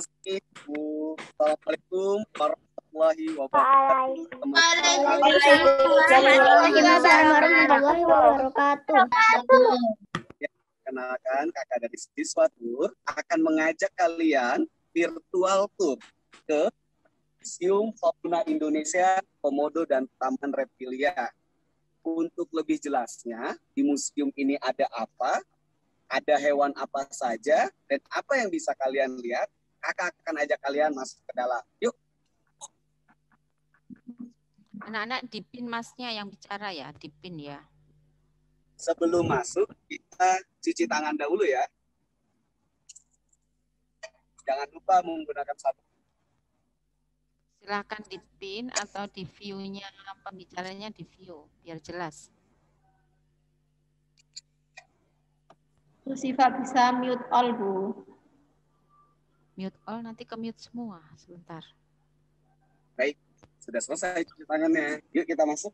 kasih, Bu. Assalamualaikum warahmatullahi wabarakatuh. Waalaikumsalam warahmatullahi wabarakatuh. Ya, kenalkan kakak dari siswa tur akan mengajak kalian virtual tour ke Museum Fauna Indonesia, Komodo, dan Taman Reptilia. Untuk lebih jelasnya, di museum ini ada apa, ada hewan apa saja, dan apa yang bisa kalian lihat, kakak akan ajak kalian masuk ke dalam. Yuk. Anak-anak dipin masnya yang bicara ya, dipin ya. Sebelum masuk, kita cuci tangan dahulu ya. Jangan lupa menggunakan sabun. Silakan dipin atau di view-nya, pembicaranya di view, biar jelas. Bu Siva bisa mute all, Bu. Mute all, nanti ke mute semua, sebentar. Baik, sudah selesai cuci tangannya. Yuk kita masuk.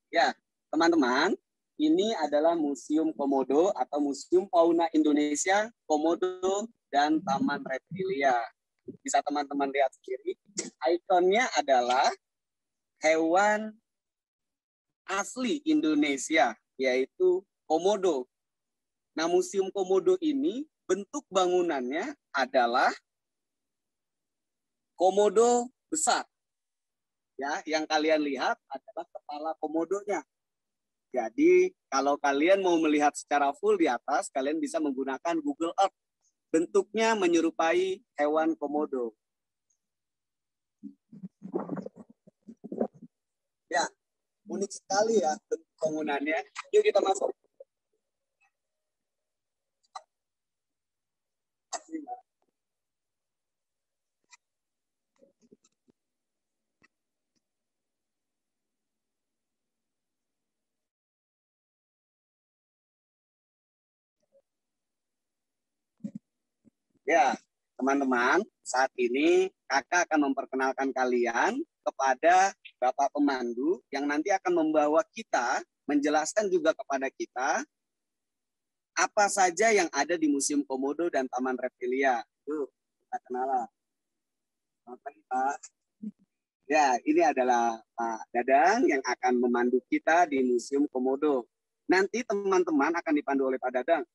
Ya, teman-teman, ini adalah Museum Komodo atau Museum Fauna Indonesia, Komodo, dan Taman Reptilia. Bisa teman-teman lihat sendiri, ikonnya adalah hewan asli Indonesia, yaitu komodo. Nah, Museum Komodo ini bentuk bangunannya adalah komodo besar. Ya, yang kalian lihat adalah kepala komodonya. Jadi, kalau kalian mau melihat secara full di atas, kalian bisa menggunakan Google Earth. Bentuknya menyerupai hewan komodo. Ya, unik sekali ya bentuk bangunannya. Yuk kita masuk. Ya, teman-teman, saat ini kakak akan memperkenalkan kalian kepada Bapak Pemandu yang nanti akan membawa kita, menjelaskan juga kepada kita apa saja yang ada di Museum Komodo dan Taman Reptilia. Yuk, kita kenalan. Selamat pagi, Pak. Ya, ini adalah Pak Dadang yang akan memandu kita di Museum Komodo. Nanti teman-teman akan dipandu oleh Pak Dadang.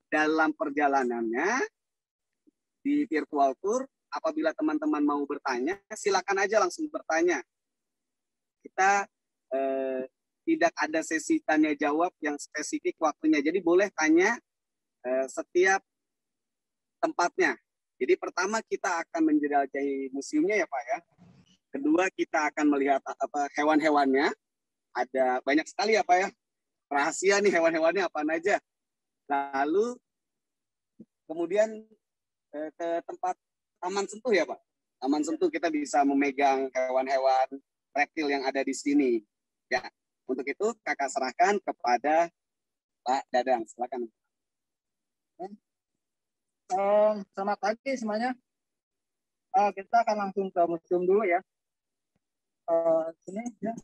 Dalam perjalanannya, di virtual tour, apabila teman-teman mau bertanya, silakan aja langsung bertanya. Kita tidak ada sesi tanya jawab yang spesifik waktunya. Jadi boleh tanya setiap tempatnya. Jadi pertama kita akan menjelajahi museumnya ya Pak ya. Kedua kita akan melihat apa hewan-hewannya. Ada banyak sekali ya Pak ya. Rahasia nih hewan-hewannya apa aja. Lalu kemudian ke tempat Taman Sentuh ya Pak. Taman Sentuh kita bisa memegang hewan-hewan reptil yang ada di sini. Ya, untuk itu kakak serahkan kepada Pak Dadang. Silakan. Selamat pagi semuanya. Kita akan langsung ke museum dulu ya. Sini ya.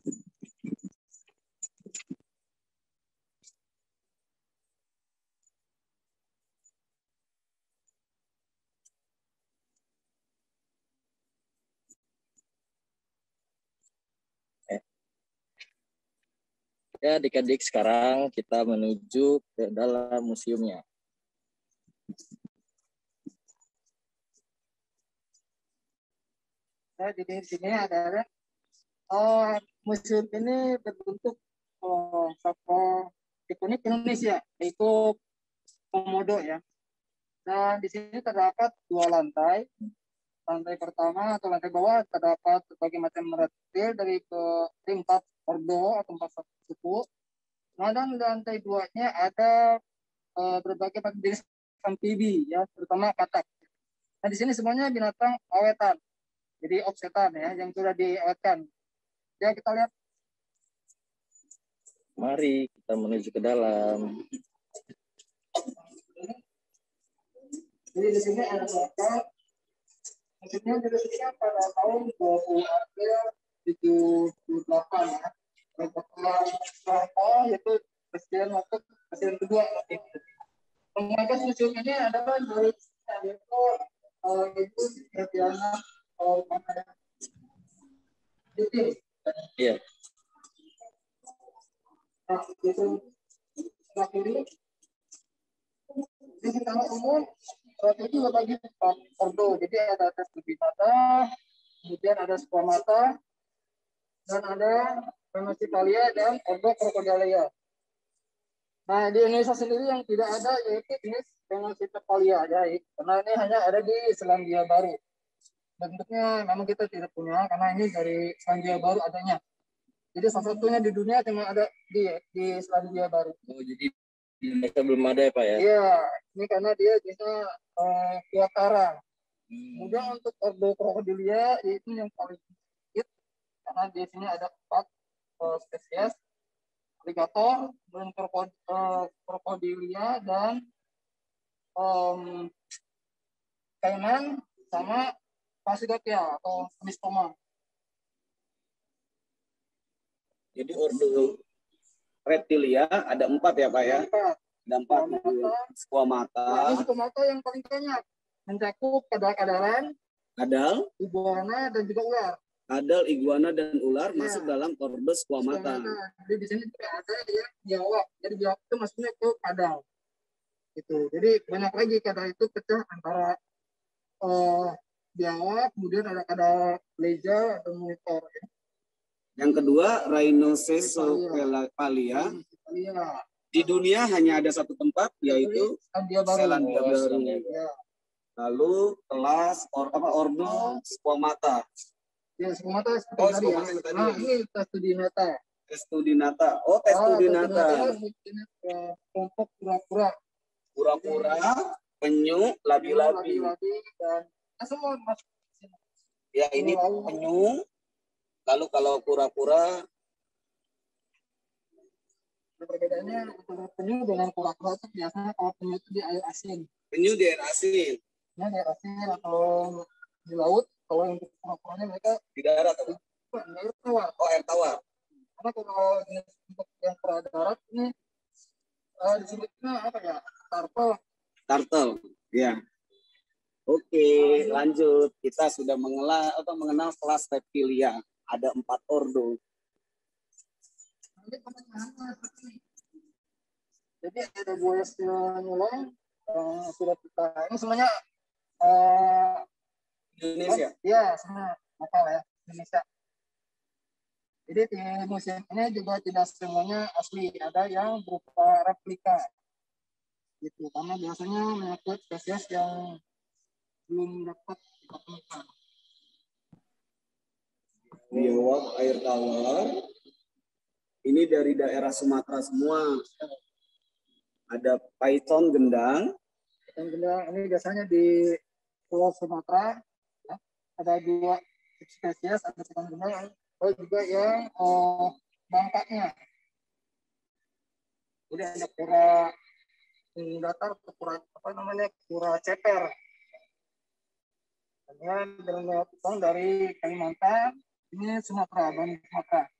Ya, adik-adik, sekarang kita menuju ke dalam museumnya. Jadi di sini adalah museum ini berbentuk tokoh ikonik Indonesia, yaitu komodo ya. Dan di sini terdapat 2 lantai. Lantai pertama atau lantai bawah terdapat berbagai macam reptil dari ke 4 ordo atau 4 suku. Nah, dan lantai 2-nya ada berbagai macam jenis amfibi ya, terutama katak. Nah, di sini semuanya binatang awetan. Jadi opsetan ya, yang sudah diawetkan. Ya, kita lihat. Mari kita menuju ke dalam. Jadi di sini ada berapa? Maksudnya dirilisnya pada tahun 20 April 78 ya. Soeharto, yaitu presiden kedua. Penggagas museum ini adalah dari yaitu Ibu Diana Iya. Nah, itu kiri. Di secara umum itu berbagi empat ordo. Jadi ada Testudinata, kemudian ada Squamata, dan ada Venusitalia dan ordo Crocodilia. Nah, di Indonesia sendiri yang tidak ada yaitu jenis Venusitalia aja, karena ini hanya ada di Selandia Baru. Bentuknya memang kita tidak punya karena ini dari Selandia Baru adanya. Jadi satu-satunya di dunia cuma ada di Selandia Baru. Oh, jadi di Indonesia belum ada ya Pak ya? Iya, ini karena dia jenisnya kuat karang. Kemudian untuk ordo Crocodilia yaitu yang paling sedikit karena di sini ada 4 spesies. Alligator, kemudian Crocodilia, dan kaiman sama Pasidotia atau Anistoma. Jadi ordo reptilia ada 4 ya Pak ya? Ada 4. Squamata. Nah, ini Squamata yang paling banyak, mencakup kadal-kadalan, Kadal, iguana, dan juga ular. kadal, iguana, dan ular Ya, masuk dalam ordo Squamata. Jadi di sini juga ada yang biawak. Jadi biawak itu masuknya ke kadal. Gitu. Jadi banyak lagi kadal itu pecah antara biawak, kemudian ada kadal leja atau monitor. Ya. Yang kedua, Rhinocephalipalia. Di dunia hanya ada satu tempat, yaitu Selandia Baru. Ya. Lalu kelas ordo Squamata. Ya, Squamata Squamata ya. tadi. Nah, ini Testudinata. Testudinata. Oh, Testudinata. Kelompok kura-kura. Kura-kura, penyu, labi-labi. Dan semua masuk. Ya, ini penyu. Lalu kalau kura-kura, perbedaannya antara penyu dengan kura-kura itu biasanya kalau penyu itu di air asin. penyu di air asin. Ya, di air asin atau di laut. Kalau yang kura-kuranya mereka Di darat atau? di air tawar. Oh, air tawar. Karena kalau untuk yang kura darat ini disebutnya apa ya? Turtle. Ya. Oke, lanjut. Kita sudah mengenal kelas reptilia. Ada 4 ordo. Jadi ada buaya nyolong sudah kita ini semuanya Indonesia. ya semua lokal ya Indonesia. Jadi di museum ini juga tidak semuanya asli, ada yang berupa replika. Gitu, karena biasanya menyangkut spesies yang belum dapat ditemukan. Biawak air tawar. Ini dari daerah Sumatera semua. Ada python gendang. Python gendang ini biasanya di Pulau Sumatera. Ya. Ada 2 spesies, ada python gendang, ada juga yang bangkanya. Kemudian ada kura datar, kura ceper. Kemudian dari Kalimantan, ini Sumatera, Bani Sumatera.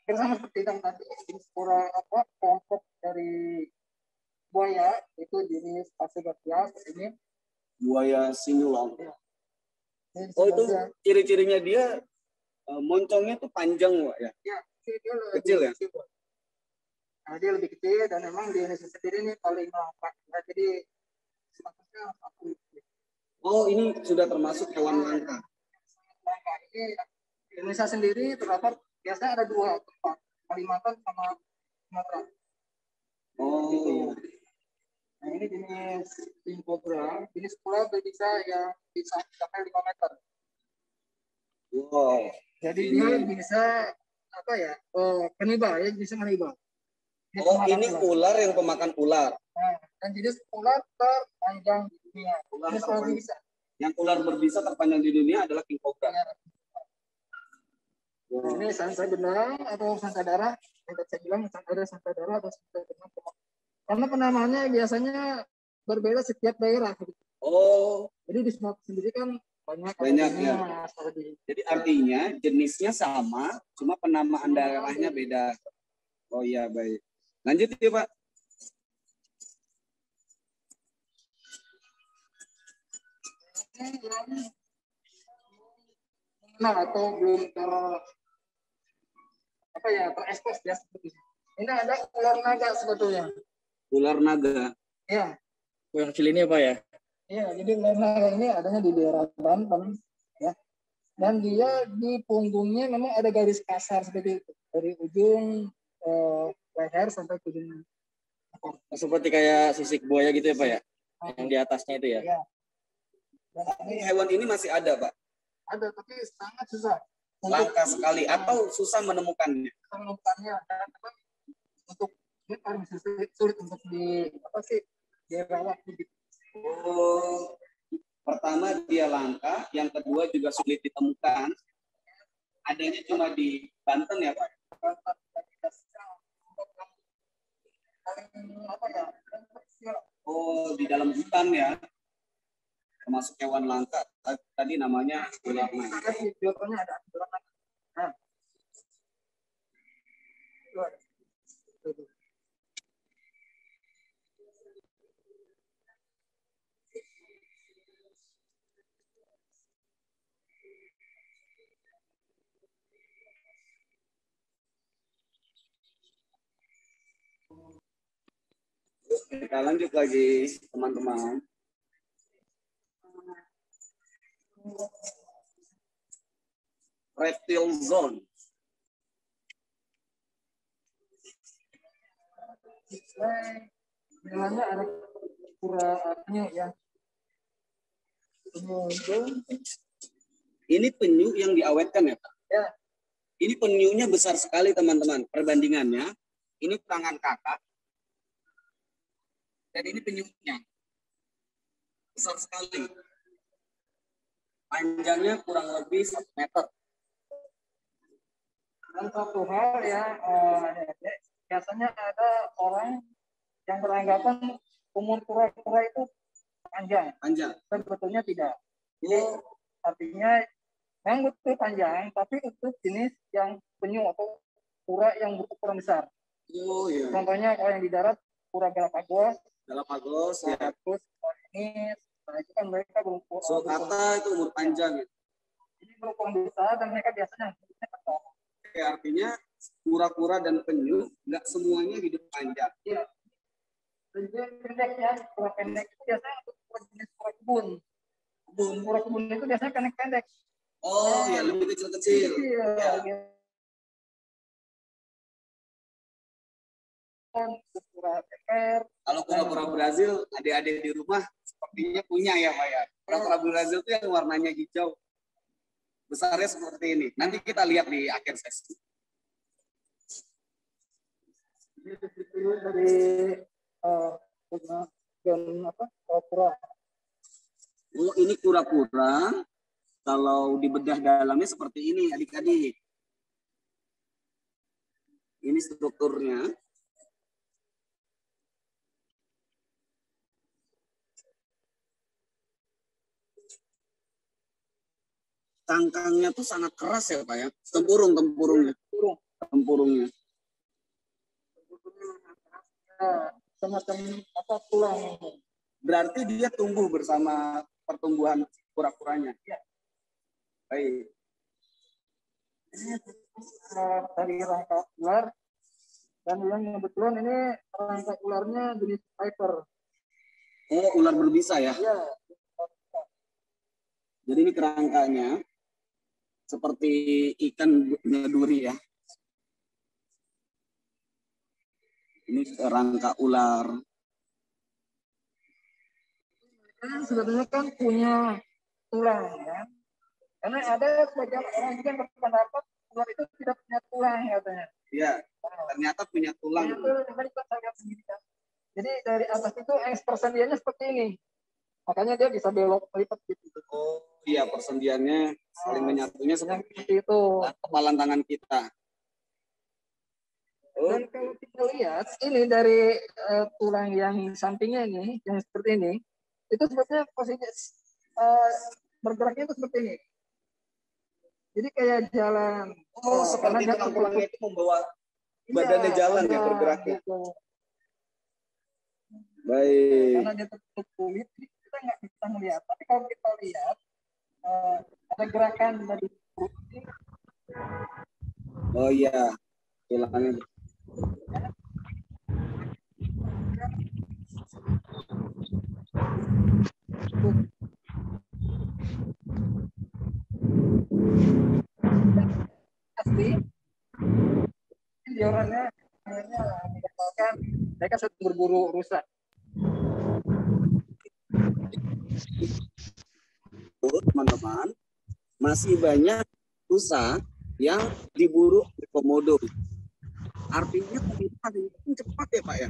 Sama seperti yang tadi, kelompok dari buaya itu jenis Pasidotia ini. Buaya sinulong. Ya. Oh, itu ciri-cirinya dia moncongnya tuh panjang, Pak ya? Ya, dia kecil ya? Kecil. Nah, dia lebih kecil dan memang di Indonesia sendiri ini paling langka. Nah, jadi statusnya satu. Oh, ini sudah termasuk hewan langka. Langka ini di Indonesia sendiri terdapat biasanya ada 2 tempat, Kalimantan sama Sumatera. Oh. Gitu. Nah, ini jenis king cobra. Jenis ular bisa yang bisa sampai 5 meter. Wow. Jadi dia bisa apa ya? Penibal ya, bisa menibal. Ini ular yang pemakan ular. Nah, dan jenis ular terpanjang di dunia. Yang ular berbisa terpanjang di dunia adalah king cobra. Ya. Nah, ini sansa benang atau sansa darah. Yang saya bilang ada sansa darah atau sansa benang. Karena penamaannya biasanya berbeda setiap daerah. Oh, Jadi di Sumatera sendiri kan banyak ya. seperti Jadi artinya jenisnya sama, cuma penamaan daerahnya beda. Oh iya, baik. Lanjut ya, Pak. nah atau belum terekspos ya seperti ini. Ini ada ular naga sebetulnya. Ular naga. Ya. Yang kecil ini apa ya? Iya, jadi ular naga ini adanya di daerah Banten, ya. Dan dia di punggungnya memang ada garis kasar seperti itu dari ujung leher sampai ke ujung. Seperti kayak sisik buaya gitu ya Pak ya? Yang di atasnya itu ya? Iya. Hewan ini masih ada, Pak? Ada, tapi sangat susah. Langka sekali atau susah menemukannya? Menemukannya untuk ini paling sulit untuk dirawat begitu. Oh, pertama dia langka, yang kedua juga sulit ditemukan. Adanya cuma di Banten ya, Pak? Oh, di dalam hutan ya? Termasuk hewan langka. Tadi namanya ular naga. Nah. Kita lanjut lagi, teman-teman. Reptile zone. Namanya ada pura-pura ya. Ini penyu yang diawetkan ya, Pak? Ya. Ini penyunya besar sekali, teman-teman. Perbandingannya, ini tangan kakak. Dan ini penyunya. Besar sekali. Panjangnya kurang lebih 1 meter. Dan satu hal ya, biasanya ada orang yang beranggapan umur kura-kura itu panjang. Panjang. Dan sebetulnya tidak. Jadi artinya yang betul panjang, tapi itu jenis yang penyu atau kura yang berukuran besar. Oh iya. Contohnya kalau yang di darat kura Galapagos. Galapagos ya. Terus ini, nah itu kan mereka berukuran. Sulcata itu umur panjang. Ya. Ini berukuran besar dan mereka biasanya besar. Artinya kura-kura dan penyu nggak semuanya hidup panjang. Iya. Dan pendek ya, kura pendek itu biasanya untuk jenis kura kebun. Kura kebun itu biasanya pendek. Oh ya, lebih kecil-kecil. Iya. Ya. Kura peper. Kalau kura-kura Brazil, adik-adik di rumah sepertinya punya ya, Pak ya. Kura-kura Brazil itu yang warnanya hijau. Besarnya seperti ini. Nanti kita lihat di akhir sesi. Dari kura. Oh, ini kura-kura. Kalau dibedah dalamnya seperti ini, adik-adik. Ini strukturnya. Cangkangnya tuh sangat keras ya, Pak ya. Tempurungnya. Semacam tulang. Berarti dia tumbuh bersama pertumbuhan kura-kuranya. Ya. Baik. Ini dari rangka ular dan yang kebetulan ini rangka ularnya jenis viper. Oh, ular berbisa ya? Iya. Jadi ini kerangkanya seperti ikan duri ya. Ini rangka ular. Sebetulnya kan punya tulang ya. Karena ada sebagian orang juga yang berpendapat ular itu tidak punya tulang katanya. Iya, ternyata punya tulang. Jadi dari atas itu persendiannya seperti ini. Makanya dia bisa belok lipat gitu. Oh iya, persendiannya saling menyatunya seperti itu. Kepalan tangan kita. Dan kalau kita lihat ini dari tulang yang sampingnya ini, yang seperti ini, itu sebetulnya posisi bergeraknya itu seperti ini. Jadi kayak jalan. Seperti tulang-tulangnya itu membawa badannya jalan ya bergeraknya. Gitu. Baik. Karena dia tertutup kulit, kita nggak bisa melihat. Tapi kalau kita lihat ada gerakan dari perut ini. Oh iya, tulangnya. Asli, orangnya mengatakan mereka sedang berburu rusa. Teman-teman, masih banyak rusa yang diburu di komodo. Artinya komunitas ini cepat ya Pak ya?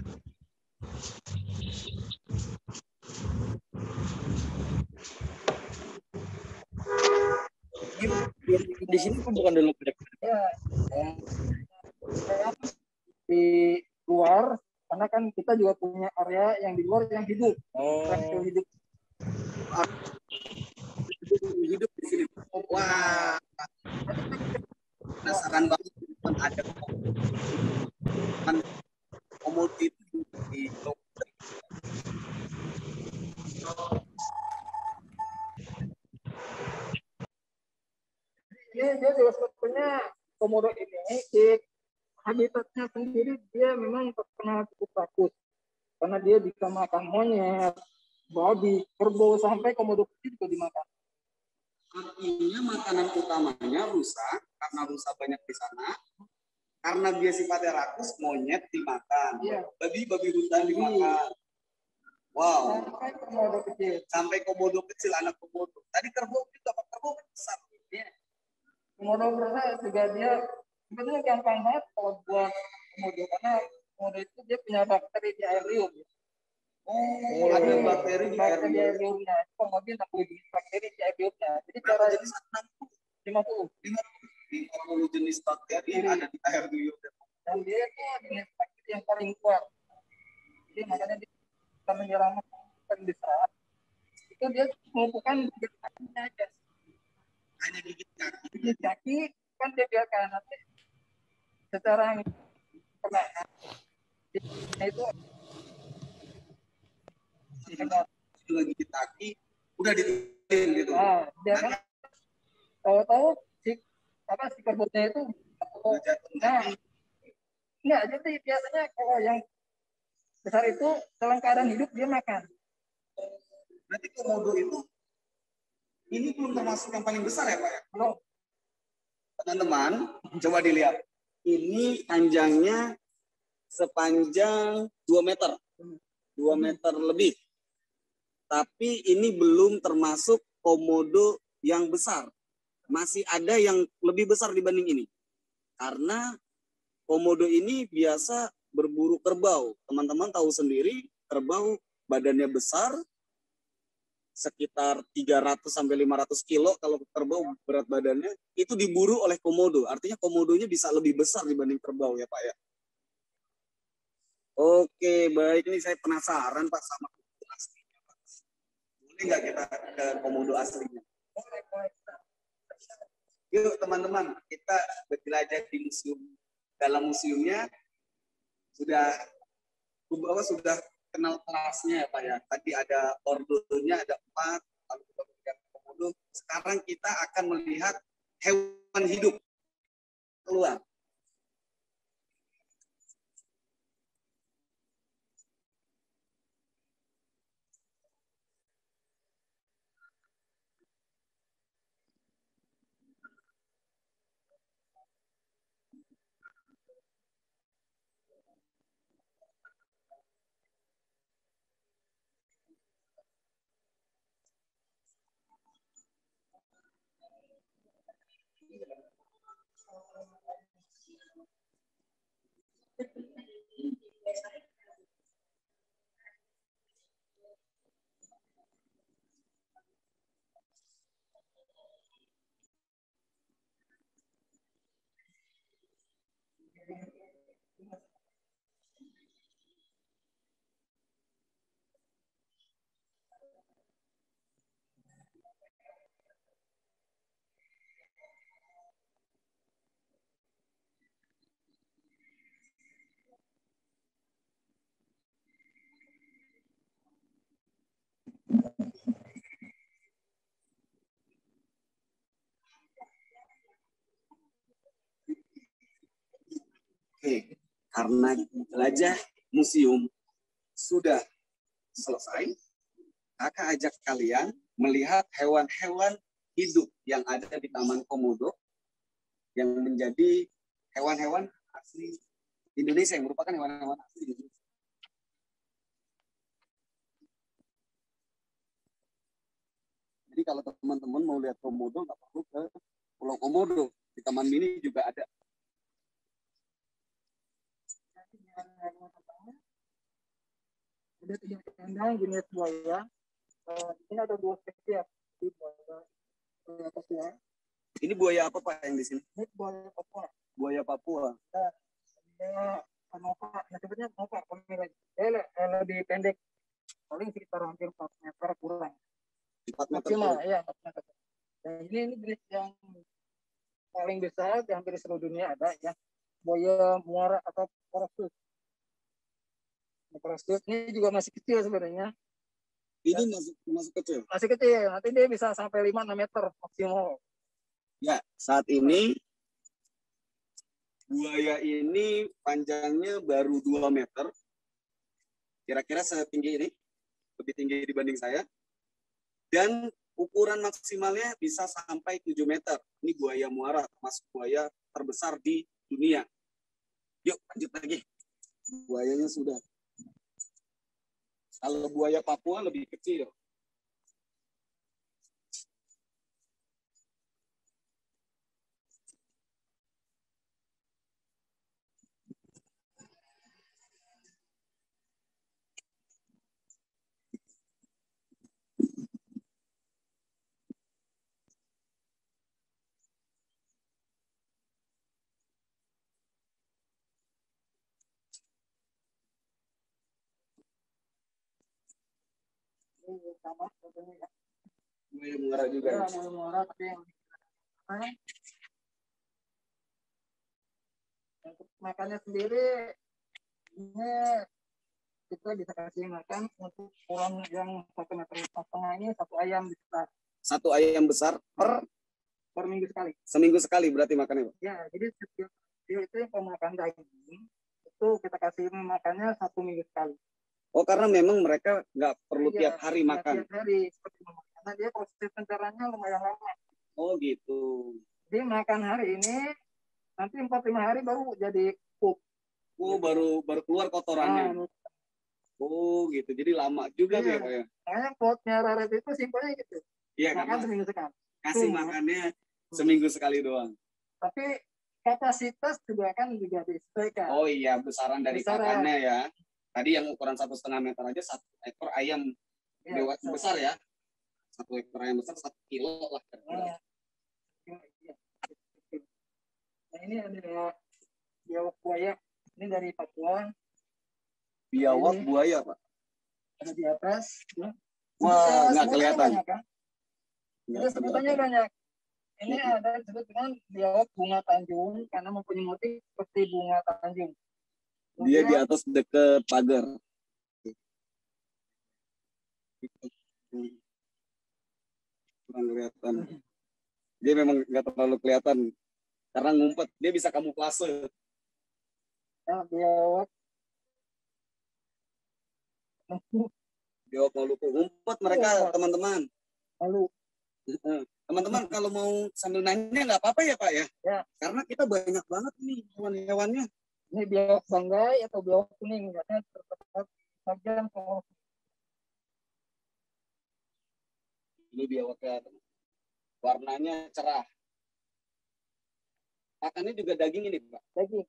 Di sini kan bukan dalam Ya, di luar, karena kan kita juga punya area yang di luar yang hidup. Hidup. Hidup di sini. Wah, penasaran banget ada komodo itu di dia juga sebetulnya komodo ini di habitatnya sendiri dia memang terkenal cukup bagus karena dia bisa makan monyet, babi, kerbau sampai komodo kecil juga dimakan. Artinya makanan utamanya rusa karena rusa banyak di sana. Karena dia sifatnya rakus, monyet dimakan, babi hutan dimakan. Wow. Sampai komodo kecil, anak komodo. Tadi kerbau juga, kerbau besar. Komodo besar juga dia sebenarnya gampang banget kalau buat komodo karena komodo itu dia punya bakteri di air liur. Ada bakteri di air liurnya. Komodo 60 bakteri di air liurnya. Jadi cara jenis 50 jenis bakteri ada di air liur. Dan dia itu jenis bakteri yang paling kuat. Jadi makanya dia bisa menyerang yang besar. Itu dia melumpuhkan gigit kakinya aja. Hanya gigit kaki. Gigit kaki kan dia biarkan nanti secara perlahan. Itu sudah gigit kaki, udah ditinggalin gitu. Dia kan tahu-tahu si kerbaunya itu enggak, jadi biasanya kalau yang besar itu dalam keadaan hidup dia makan. Berarti komodo itu ini belum termasuk yang paling besar ya Pak ya? Belum. Teman-teman, coba dilihat. Ini panjangnya sepanjang 2 meter. 2 meter lebih. Tapi ini belum termasuk komodo yang besar. Masih ada yang lebih besar dibanding ini. Karena komodo ini biasa berburu kerbau. Teman-teman tahu sendiri, kerbau badannya besar, sekitar 300 sampai 500 kilo kalau kerbau berat badannya, itu diburu oleh komodo. Artinya komodonya bisa lebih besar dibanding kerbau ya Pak ya. Oke, baik. Ini saya penasaran Pak sama komodo aslinya. Boleh nggak kita ke komodo aslinya? Yuk teman-teman, kita berjelajah di museum. Dalam museumnya sudah kenal kelasnya ya Pak ya. Tadi ada ordonya ada 4, lalu kita melihat komodo. Sekarang kita akan melihat hewan hidup keluar. karena jelajah museum sudah selesai, kakak ajak kalian melihat hewan-hewan hidup yang ada di Taman Komodo yang menjadi hewan-hewan asli Indonesia, yang merupakan hewan-hewan asli Indonesia. Jadi kalau teman-teman mau lihat komodo, nggak perlu ke Pulau Komodo. Di Taman Mini juga ada. Ada 3 kandang jenis buaya. Ini ada 2 spesies di buaya Papua. Ini buaya apa Pak yang di sini? Ini buaya Papua. Buaya Papua. Dia nova, sebetulnya nova pemilik. Dia lebih pendek, paling sekitar hampir 4 meter kurang. 4 meter. Maksimal, ya 4 meter. Dan ini jenis yang paling besar di hampir seluruh dunia ada ya. Buaya muara atau Porostus. Porostus ini juga masih kecil sebenarnya. Ini masuk kecil. Masih kecil, nanti dia bisa sampai 5-6 meter maksimal. Ya, saat ini buaya ini panjangnya baru 2 meter. Kira-kira setinggi ini, lebih tinggi dibanding saya. Dan ukuran maksimalnya bisa sampai 7 meter. Ini buaya muara, termasuk buaya terbesar di dunia. Yuk, lanjut lagi. Buayanya sudah. Kalau buaya Papua lebih kecil. Ini sama sebenarnya. Buaya muara juga. Ya, buaya muara tapi yang untuk makannya sendiri ini kita bisa kasih makan untuk ukuran yang 1,5 meter ini 1 ayam besar. 1 ayam besar per minggu sekali. Seminggu sekali berarti makannya, Pak? Ya, jadi setiap dia itu yang pemakan daging itu kita kasih makannya 1 minggu sekali. Oh, karena memang mereka nggak perlu Iya, tiap hari makan. Tiap hari seperti karena dia proses pencernanya lumayan lama. Oh gitu. Dia makan hari ini, nanti 4-5 hari baru jadi pup. Oh, baru keluar kotorannya. Nah, Oh gitu. Jadi lama juga iya. ya, Pak ya. Makanya potnya Raret itu simpelnya gitu. Iya, Makan karena seminggu sekali. kasih makannya seminggu sekali doang. Tapi kapasitas juga kan juga disesuaikan. Oh iya, besaran dari Besaran. pakannya ya. Tadi yang ukuran 1,5 meter aja 1 ekor ayam Ya, besar ya. 1 ekor ayam besar 1 kilo lah. Nah, iya. Nah, ini ada biawak buaya. Ini dari Papua. Biawak Ini buaya, Pak. ada di atas. Ya. Wah, nggak kelihatan. Banyak, kan? Jadi sebutannya banyak. Ini ada disebut dengan biawak bunga Tanjung karena mempunyai motif seperti bunga Tanjung. Dia di atas dekat pagar. Kurang kelihatan. Dia memang nggak terlalu kelihatan karena ngumpet. Dia bisa kamuflase. Ya, biawak Biawak Maluku. Ngumpet mereka, teman-teman. lalu Teman-teman kalau mau sambil nanya nggak apa-apa ya Pak ya? Ya. Karena kita banyak banget nih hewan-hewannya. ini biawak banggai atau biawak kuning katanya terdapat bagian kalau Ini biawaknya warnanya cerah. Pakannya juga daging ini Pak. daging.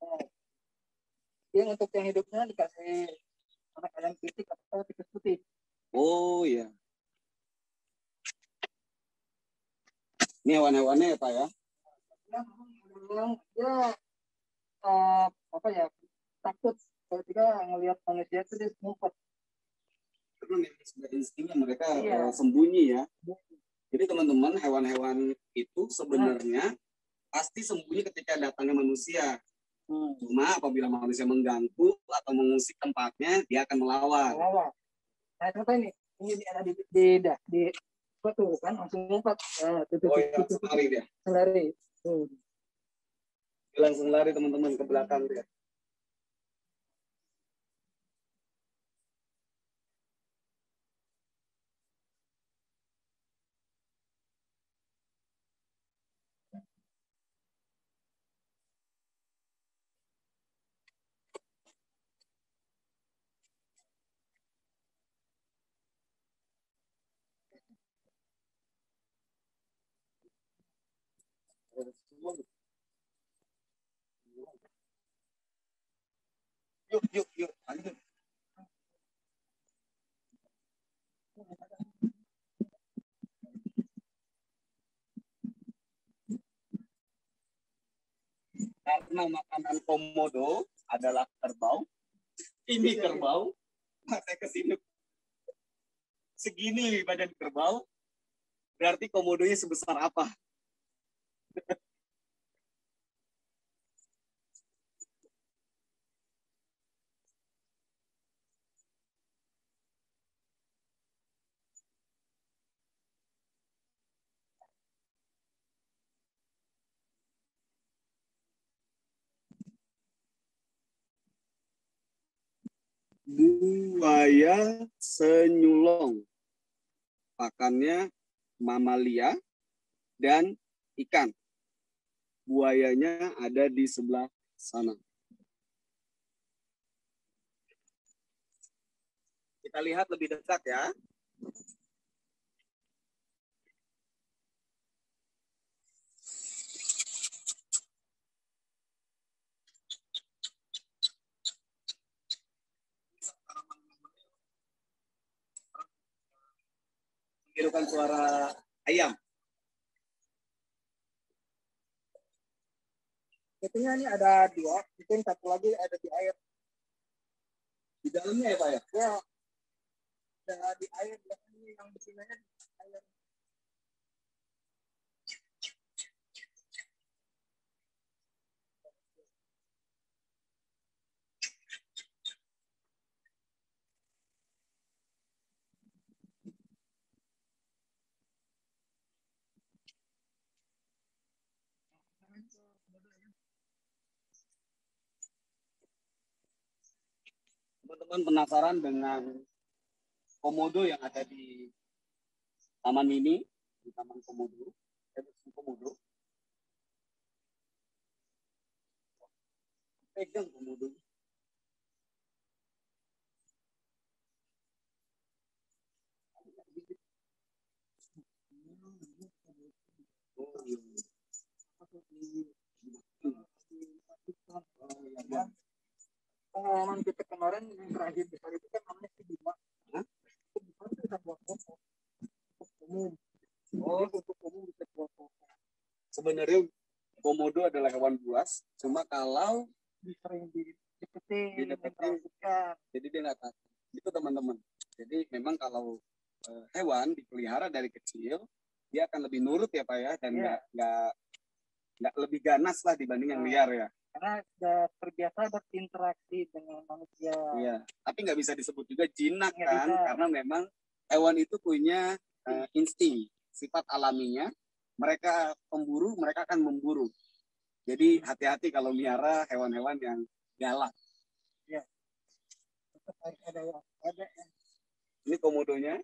Nah, yang untuk yang hidupnya dikasih anak ayam pitik atau tikus putih. Oh iya. Ini hewan-hewannya ya Pak ya? Ya, apa ya, takut ketika ngelihat manusia itu dia ngumpet. Karena memang sudah instingnya mereka Iya. sembunyi ya. Jadi teman-teman, hewan-hewan itu sebenarnya pasti sembunyi ketika datangnya manusia. Cuma apabila manusia mengganggu atau mengusik tempatnya, dia akan melawan. Melawan. Nah, contoh ini ada di tuh kan langsung ngumpet. Oh iya, lari dia. Lari. Dia langsung lari teman-teman ke belakang dia. Yuk, lanjut. Karena makanan komodo adalah kerbau, ini kerbau, saya kesini segini badan kerbau, berarti komodonya sebesar apa? Buaya senyulong. Pakannya mamalia dan ikan. Buayanya ada di sebelah sana. Kita lihat lebih dekat ya. Menirukan suara ayam. Itunya ini ada 2, mungkin satu lagi ada di air. Di dalamnya ya Pak ya? Ya, ada di air. Ini yang besinanya di air. Teman-teman penasaran dengan komodo yang ada di taman mini, di taman komodo, komodo. Pegang komodo. Pengalaman kita kemarin yang terakhir besar itu kan namanya Bima. Itu besar itu bisa buat foto. Umum. Untuk umum bisa buat foto. Sebenarnya komodo adalah hewan buas, cuma kalau Sering dideketin, dideketin, jadi dia nggak takut. Itu teman-teman. Jadi memang kalau hewan dipelihara dari kecil, dia akan lebih nurut ya Pak ya, dan nggak lebih ganas lah dibanding yang liar ya. Karena sudah terbiasa berinteraksi dengan manusia. Iya, tapi nggak bisa disebut juga jinak Nggak kan, bisa. karena memang hewan itu punya insting, sifat alaminya. Mereka pemburu, mereka akan memburu. Jadi hati-hati kalau miara hewan-hewan yang galak. Ya. Tetap harus ada. Ini komodonya.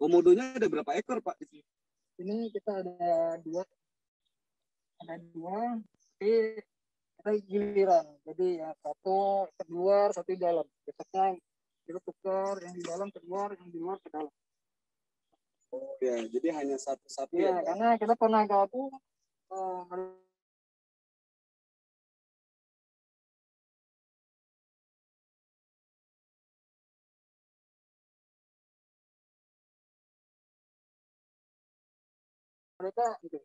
Komodonya ada berapa ekor Pak di sini? Ini kita ada 2. Ada 2. Tapi kita giliran. Jadi yang satu keluar, satu di dalam. Besoknya kita tukar yang di dalam keluar, yang di luar ke dalam. Oh ya, jadi hanya satu-satu Iya, ya Pak? karena kita pernah gabung. Mereka gitu.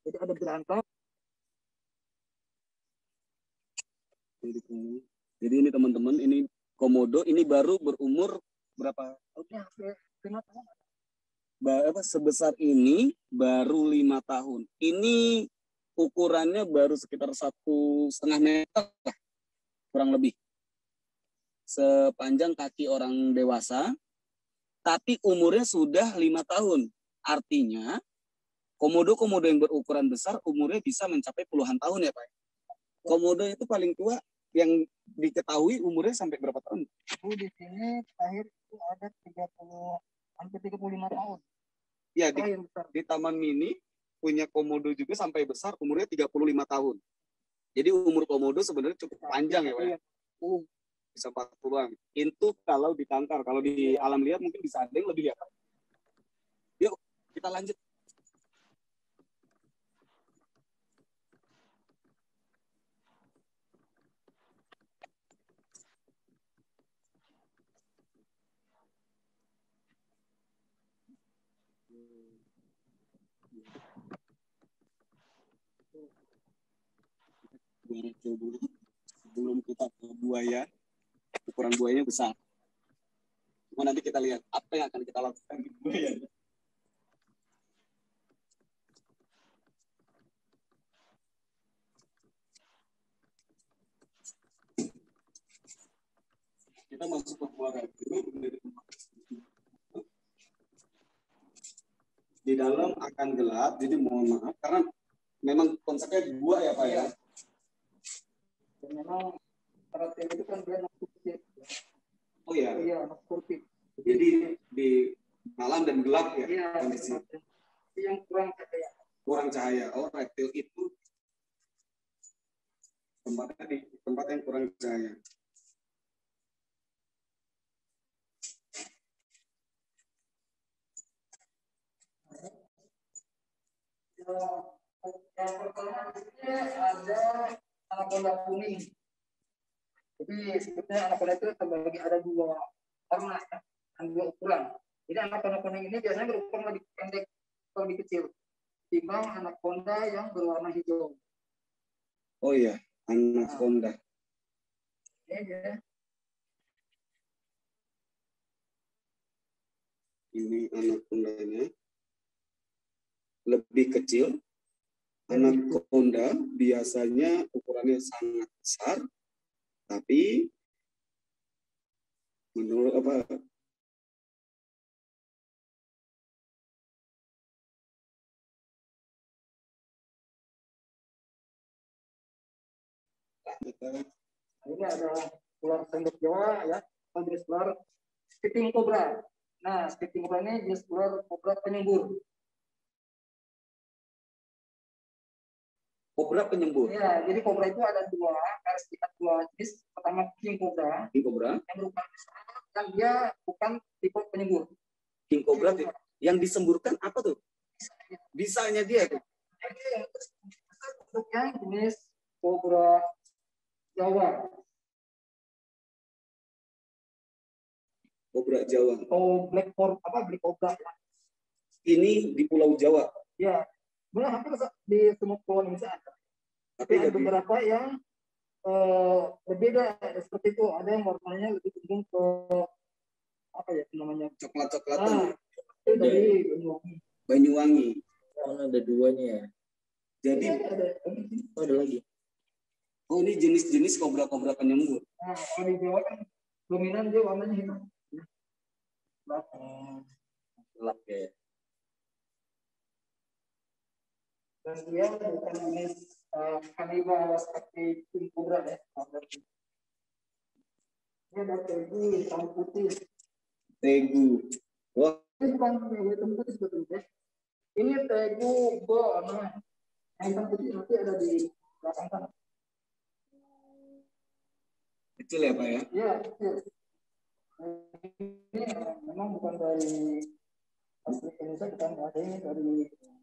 Jadi ada berantem. Jadi ini teman-teman, ini komodo, ini baru berumur berapa? Ya, 5 tahun. Sebesar ini baru 5 tahun. Ini ukurannya baru sekitar 1,5 meter lah, kurang lebih. Sepanjang kaki orang dewasa, tapi umurnya sudah 5 tahun. Artinya, komodo-komodo yang berukuran besar umurnya bisa mencapai puluhan tahun ya Pak. Komodo itu paling tua yang diketahui umurnya sampai berapa tahun? Di sini terakhir itu ada 30 hampir 35 tahun. Ya, Terakhir besar. di Taman Mini punya komodo juga sampai besar umurnya 35 tahun. Jadi umur komodo sebenarnya cukup panjang ya, Pak. Iya. Bisa 40-an. Itu kalau di kantor, kalau di alam liar mungkin bisa ada yang lebih ya, Pak. Yuk, kita lanjut. Sebelum kita ke buaya, ukuran buayanya besar. Cuma nanti kita lihat apa yang akan kita lakukan di buaya. Kita masuk ke buaya dulu. Di dalam akan gelap, jadi mohon maaf karena memang konsepnya gua ya Pak ya. Dan memang karakter itu kan dia anak kurti. Oh ya. Iya, anak kurti. Jadi di malam dan gelap ya Iya, kondisi. yang kurang cahaya. Kurang cahaya. Oh, reptil itu tempatnya di tempat yang kurang cahaya. Yang pertama di sini ada anaconda kuning. Jadi sebetulnya anaconda itu terbagi ada dua warna dan dua ukuran. Jadi anaconda kuning ini biasanya berukuran lebih pendek atau lebih kecil dibanding anaconda yang berwarna hijau. Oh iya, anaconda. Ya. Ini anakondanya lebih kecil. Anaconda biasanya ukurannya sangat besar, tapi menurut apa? Ini ada ular sendok Jawa ya, jenis ular spitting cobra. Nah, spitting cobra ini jenis ular kobra penyembur. Kobra penyembur. Ya, jadi kobra itu ada dua, karakteristik dua jenis. Pertama king cobra. King cobra. Yang berupa besar dan dia bukan tipe penyembur. King cobra yang disemburkan apa tuh? Bisanya dia tuh. Jadi bentuknya jenis kobra Jawa. Kobra Jawa. Oh, black cobra ya. Ini di Pulau Jawa. Ya, benar hampir di semua pulau Indonesia ada. Tapi ada beberapa yang berbeda seperti itu. Ada yang warnanya lebih cenderung ke apa ya namanya? Coklat-coklatan. Itu dari Banyuwangi. Banyuwangi. Oh, ada duanya ya. Jadi ada lagi. Oh, ini jenis-jenis kobra-kobra penyembur. Nah, kalau di Jawa kan dominan dia warnanya hitam. Gelap ya. Dan dia bukan jenis kanibal seperti king cobra ya. Ini ada tegu hitam putih. Tegu. Wah. Ini bukan tegu hitam putih sebetulnya. Ini tegu nah, yang hitam putih nanti ada di belakang sana. Kecil ya Pak ya? Iya, kecil. Ini memang bukan dari asli Indonesia, bukan ada ini dari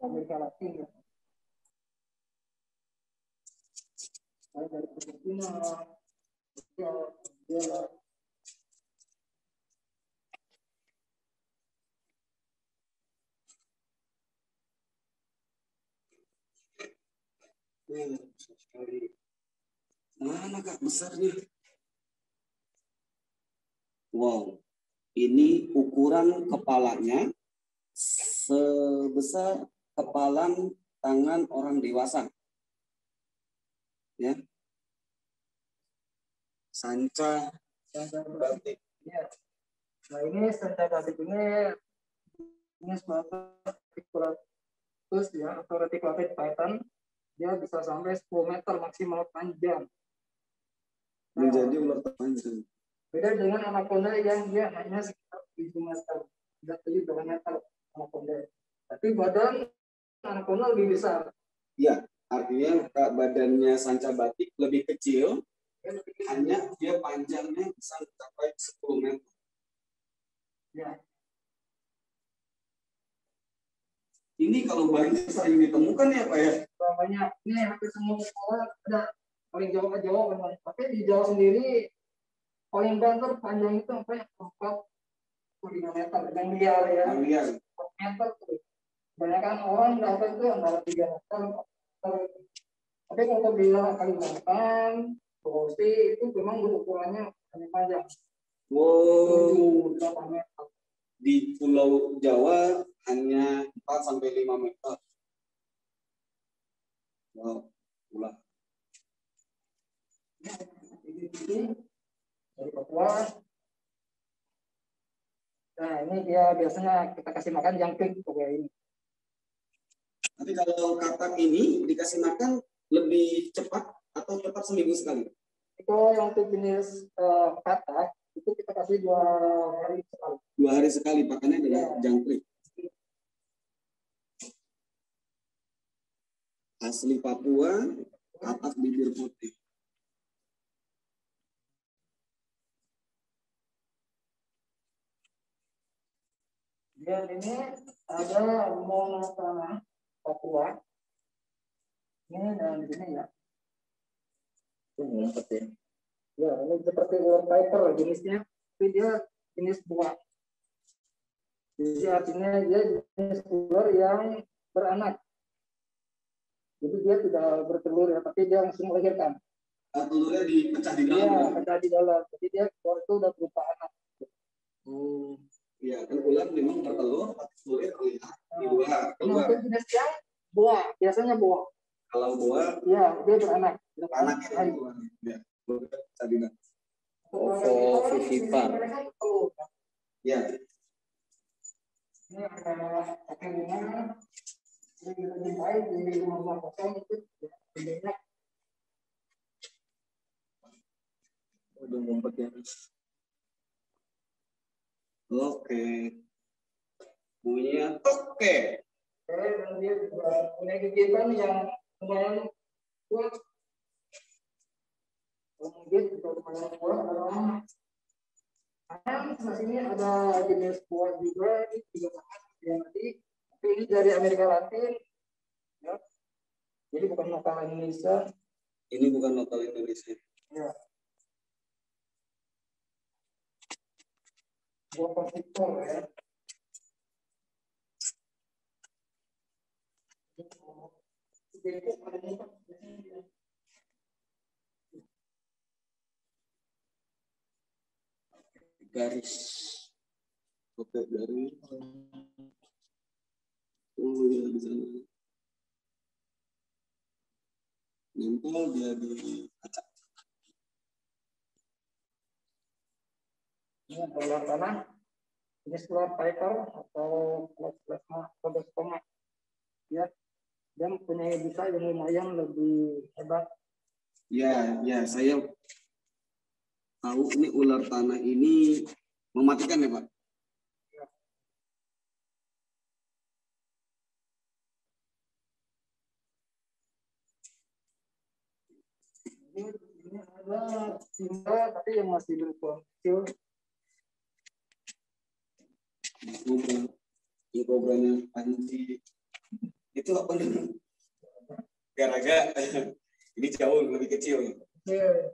Amerika Latin ya. Dari Filipina, dia sekali. Mana Kak besarnya? Wow, ini ukuran kepalanya sebesar kepalan tangan orang dewasa. Ya. Sanca batik. Ya. Nah ini sanca batik ini sebuah reticulatus ya atau reticulated python. Dia bisa sampai 10 meter maksimal panjang. menjadi ular panjang. Beda dengan anaconda yang dia hanya sekitar 7 meter, 2 meter anaconda. Tapi badan anaconda lebih besar. Iya, artinya badannya sanca batik lebih kecil, hanya dia panjangnya bisa mencapai 10 meter. Ya. Ini kalau banyak sering ditemukan ya Pak ya? Banyak. Ini hampir semua sekolah ada paling jauh ke Jawa memang. Tapi di Jawa sendiri paling banter panjang itu sampai 45 meter. Yang liar ya. 4 meter tuh. Kebanyakan orang dapat itu antara 3 meter, 4 meter. Tapi kalau di Kalimantan, Sulawesi itu memang berukurannya hanya panjang. Wow. 7-8 meter. Di Pulau Jawa hanya 4-5 meter. Wow, ular. Ini dari Papua. Nah, ini dia biasanya kita kasih makan jangkrik kayak ini. Nanti kalau katak ini dikasih makan lebih cepat atau tetap seminggu sekali? Itu yang untuk jenis katak itu kita kasih 2 hari sekali. 2 hari sekali, pakannya adalah jangkrik. Asli Papua, atas bibir putih. Dan ini ada monotona Papua. Ini dan ini ya. Ngumpet ya. Ya, ini seperti ular piper jenisnya, tapi dia jenis buah. Jadi artinya dia jenis ular yang beranak. Jadi dia tidak bertelur ya, tapi dia langsung melahirkan. Telurnya dipecah di dalam. Iya, pecah di dalam. Jadi dia keluar itu udah berupa anak. Oh, iya kan ular memang bertelur, tapi telurnya terlihat di luar. Keluar. Mungkin jenis yang buah, biasanya buah. Kalau buah, Iya, dia beranak. anaknya di luar. Ya, pecah di dalam. Ovovivipar. Ya. Ini ada pakai bunga. Ini lebih baik di rumah kosong itu banyak. Udah ngumpet ya. Oke. Bunyinya oke. Dan dia juga punya kegiatan yang lumayan kuat. Kemudian juga lumayan kuat adalah di sini ada jenis buah juga, ini juga sangat yang tadi, tapi ini dari Amerika Latin, ya. Jadi bukan lokal Indonesia. Ini bukan lokal Indonesia. Ya. Buah konstriktor ya. Garis. Oke, garis. Oh ya, di sana. Nempel dia di kaca. Ini ular tanah, ini ular piper atau Cladostoma. Ya, dia mempunyai bisa yang lumayan lebih hebat. Ya, saya tahu ini ular tanah ini mematikan ya Pak? Ini ada singa tapi yang masih berukuran kecil. Ini kobranya Panji. Itu apa namanya? Garaga. Ini jauh lebih kecil. Yeah.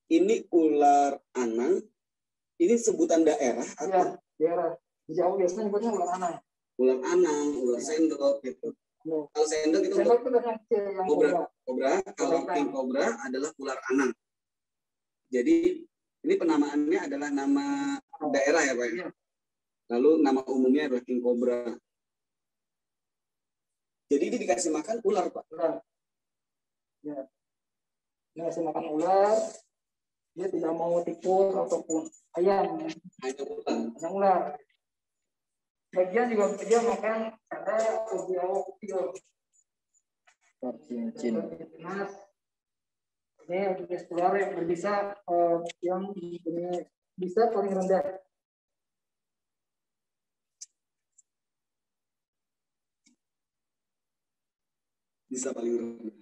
Ini ular anang. Ini sebutan daerah atau? Ya, daerah. Di Jawa biasanya nyebutnya ular anang. Ular anang, ular sendok gitu. Ya. Kalau sendok itu Sendok itu dengan kobra. Kobra, kalau king cobra adalah ular anang. Jadi ini penamaannya adalah nama daerah ya Pak ya? Lalu nama umumnya adalah king cobra. Jadi ini dikasih makan ular Pak? Ular. Ya. Dia kasih makan ular. Dia tidak mau tikus ataupun ayam. Hanya ular. Hanya ular. Bagian juga dia makan ada ubiawak kecil. cincin. Mas, ini jenis keluar yang berbisa yang ini bisa paling rendah. Bisa paling rendah.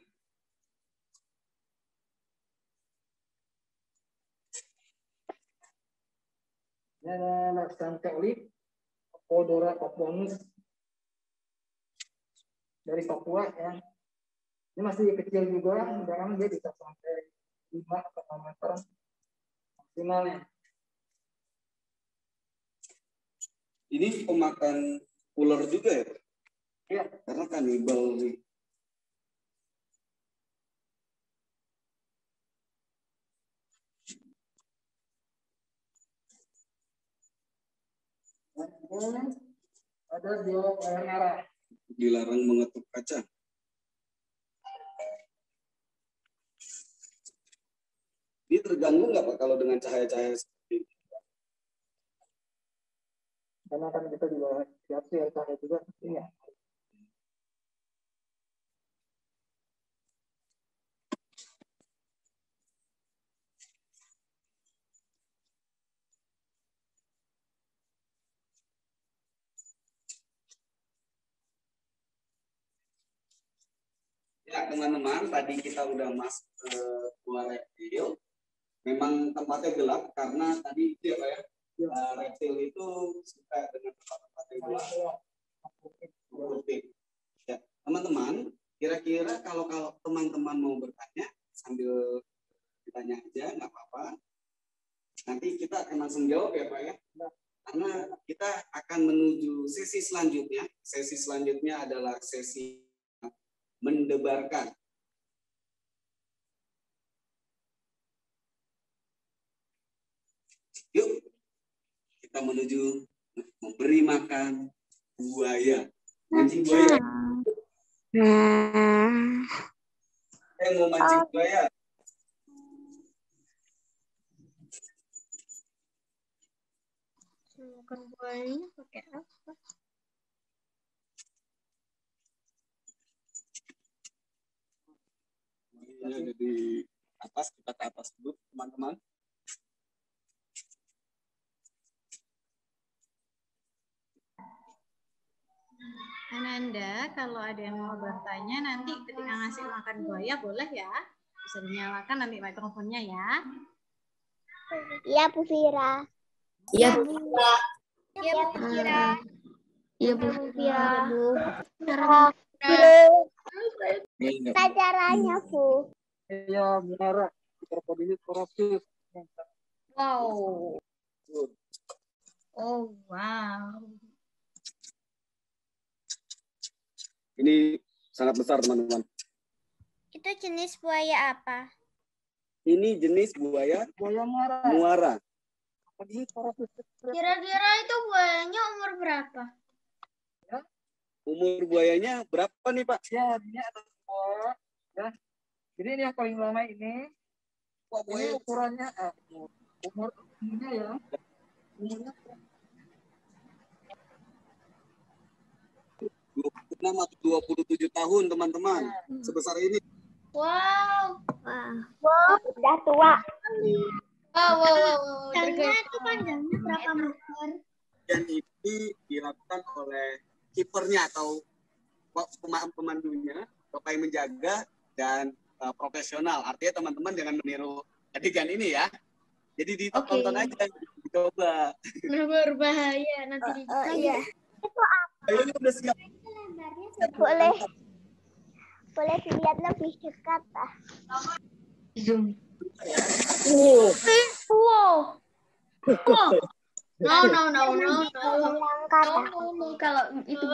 Ini ada laksan keolip, Podora Bonus dari Papua ya. Ini masih kecil juga, jangan dia bisa sampai 5 atau 6 meter maksimalnya. Ini pemakan ular juga ya? Iya. Karena kanibal nih. Dan ada biawak air merah. Dilarang mengetuk kaca. Dia terganggu nggak Pak kalau dengan cahaya-cahaya seperti ini? Karena kan kita juga lihat ya cahaya juga iya. Ya teman-teman, tadi kita udah masuk ke gua reptil. Memang tempatnya gelap karena tadi itu ya Pak ya, reptil itu suka dengan tempat-tempat yang gelap. Ya, teman-teman, kira-kira kalau teman-teman mau bertanya sambil ditanya aja nggak apa-apa. Nanti kita akan langsung jawab ya Pak ya. Karena kita akan menuju sesi selanjutnya. Sesi selanjutnya adalah sesi mendebarkan. Yuk, kita menuju memberi makan buaya. Mancing buaya. Saya mau mancing buaya. Makan buahnya pakai apa? Ini ada di atas, kita ke atas dulu teman-teman. Ananda, kalau ada yang mau bertanya nanti ketika ngasih makan buaya boleh ya? Bisa dinyalakan nanti mikrofonnya ya. Iya, Bu Fira. Iya, Bu Fira. Iya, Bu Fira. iya Bu. Iya, Bu. Ini Kita caranya, Bu. Iya, merah. Crocodylus porosus. Wow. Oh, wow. Ini sangat besar teman-teman. Itu jenis buaya apa? Ini jenis buaya Buaya merah. muara. Crocodylus porosus. Kira-kira itu buayanya umur berapa? Umur buayanya berapa nih Pak? Ya, ini ada dua. Ya. Jadi ini yang paling lama ini. Wah, Ini buaya ukurannya umurnya ya. Umurnya 26 atau 27 tahun teman-teman. Sebesar ini. Wow. Wow, udah tua. Wow. Panjangnya itu panjangnya berapa meter? Dan ini dilakukan oleh kipernya atau pemandunya, bapak yang menjaga dan profesional. Artinya teman-teman jangan meniru adegan ini ya. Jadi ditonton aja, dicoba. Berbahaya nanti Iya. Ayo udah siap. Boleh dilihat lebih dekat, Pak. Zoom. Wow. No. Kata. Kalau itu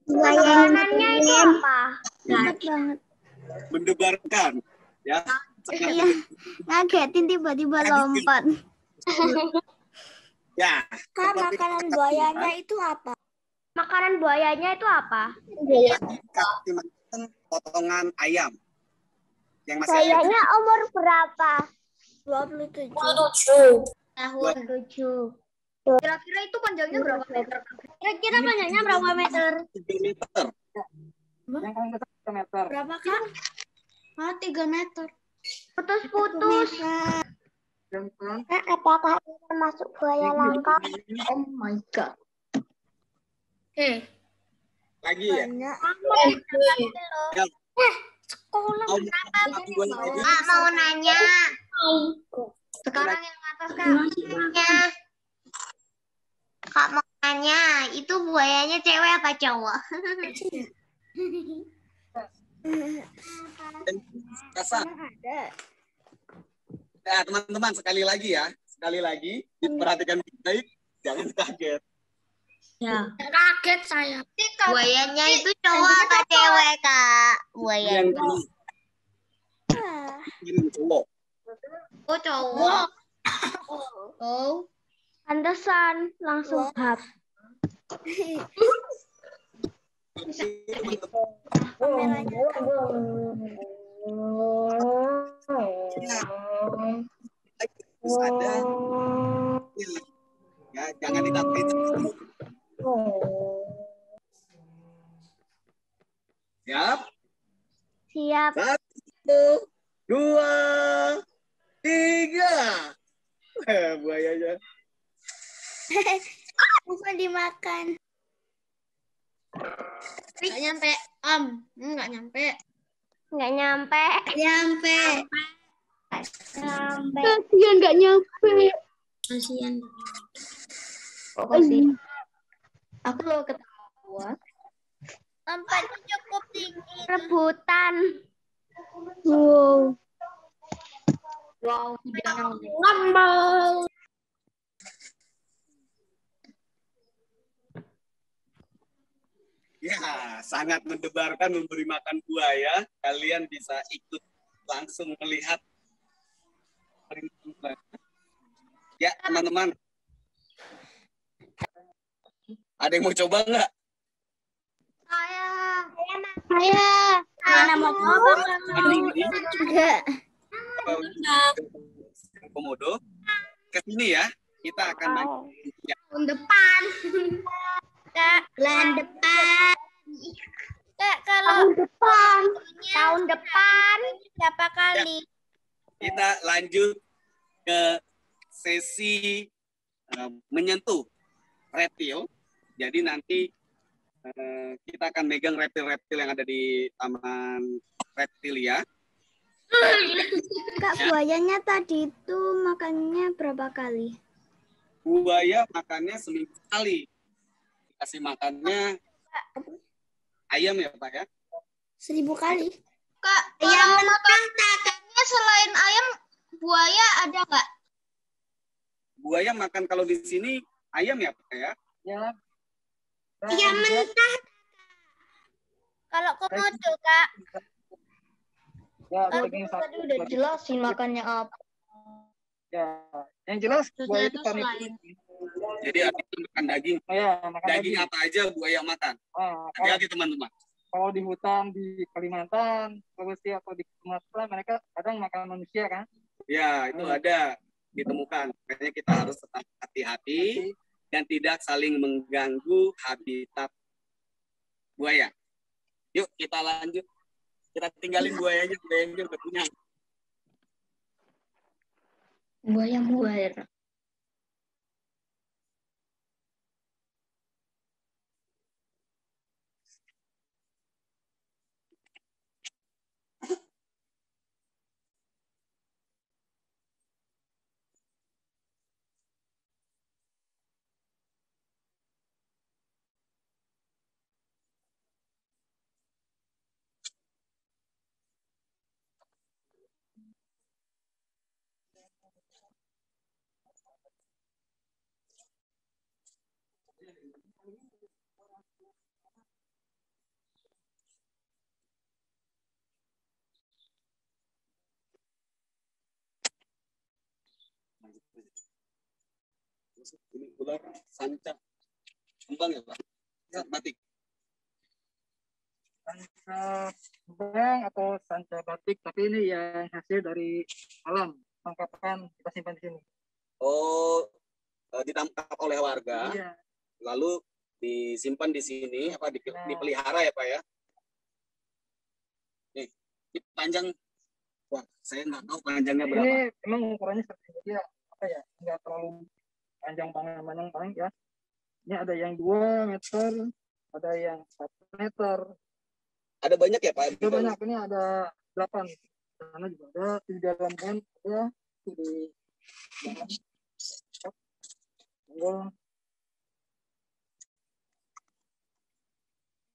Makanannya itu apa? Cepet banget. Mendebarkan ya. Iya. Ngagetin tiba-tiba lompat. Ya. Kak, makanan buayanya itu apa? Makanan buayanya itu apa? Kasih makan potongan ayam. Yang masih Buayanya umur berapa? 27 tahun. 7. Kira-kira itu panjangnya berapa meter? Kira-kira panjangnya berapa meter? 3 meter. yang paling besar meter. Berapa Kak? 3 meter. Putus-putus. Jangan Kak, apakah ini termasuk buaya langka? Oh my god. Lagi ya? Banyak. Ya. Sekolah. Mau buaya ini? Kak mau nanya. Sekarang yang atas Kak. Kak mau nanya, itu buayanya cewek apa cowok? Kasar. Ya, teman-teman, sekali lagi ya. Sekali lagi, diperhatikan baik, jangan kaget. Ya. Kaget saya. Buayanya itu cowok atau cewek, Kak? Yang Buayanya. ini cowok. Oh, cowok. Oh. Pantesan langsung hap. Ada. Ya, jangan ditakutin. Siap? Siap. 1, 2, 3. Buayanya. Bukan dimakan. Nggak nyampe. Nggak nyampe. Nggak nyampe. Nyampe. Nyampe. Kasihan nggak nyampe. Kasihan. Aku lo ketawa. Tempatnya cukup tinggi. Rebutan. Wow. Wow, tidak ngambang. Ya, sangat mendebarkan memberi makan buaya. Kalian bisa ikut langsung melihat. Ya, teman-teman. Ada yang mau coba nggak? Saya. Mana mau coba? Juga. Komodo. Ke sini ya. Kita akan main. Ya. Tahun depan. Kak, bulan depan. Kak, kalau tahun depan berapa kali? Kita lanjut ke sesi menyentuh reptil. Jadi nanti kita akan megang reptil-reptil yang ada di Taman Reptilia. Kak, buayanya tadi itu makannya berapa kali? Buaya makannya seminggu sekali. Kasih makannya ayam ya Pak ya? 1000 kali. Kak, ayam makan kakaknya selain ayam, buaya ada nggak? Buaya makan kalau di sini ayam ya Pak ya? ya. Ayam mentah. Kalau komodo, Kak. Ya, daging sapi. Tadi udah jelasin makannya apa. Ya, yang jelas buaya itu karnivora. Jadi artinya makan daging. Oh, ya, makan Daging apa aja buaya makan. Hati-hati teman-teman. Kalau di hutan di Kalimantan, Sulawesi atau di Sumatera mereka kadang makan manusia kan? Ya, itu ada ditemukan. Makanya kita harus tetap hati-hati dan tidak saling mengganggu habitat buaya. Yuk kita lanjut. Kita tinggalin buayanya udah kenyang. Buaya muair. Ini ular sanca kembang ya Pak? Ya, batik. Sanca kembang atau sanca batik, tapi ini yang hasil dari alam. Tangkapan kita simpan di sini. Oh, ditangkap oleh warga, Iya. lalu disimpan di sini, apa dipelihara ya Pak ya? Ini panjang, wah saya nggak tahu panjangnya berapa. Ini memang ukurannya seperti ini ya, apa ya, nggak terlalu panjang paling ya. Ini ada yang 2 meter, ada yang 1 meter. Ada banyak ya Pak? Ada banyak, ini ada 8. Sana juga ada, di dalam kan ada, di dalam.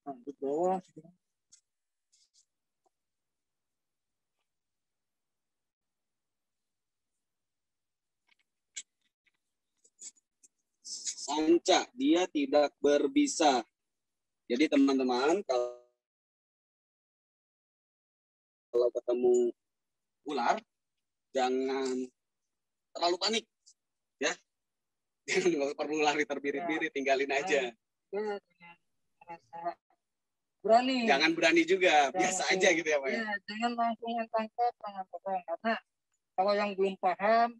Nah, di bawah. Sanca, dia tidak berbisa. Jadi teman-teman kalau ketemu ular jangan terlalu panik ya. Jangan perlu lari terbirit-birit, tinggalin aja. Berani. Jangan berani juga, biasa aja gitu ya Pak. Ya, jangan langsung tangkap, jangan potong. Karena kalau yang belum paham,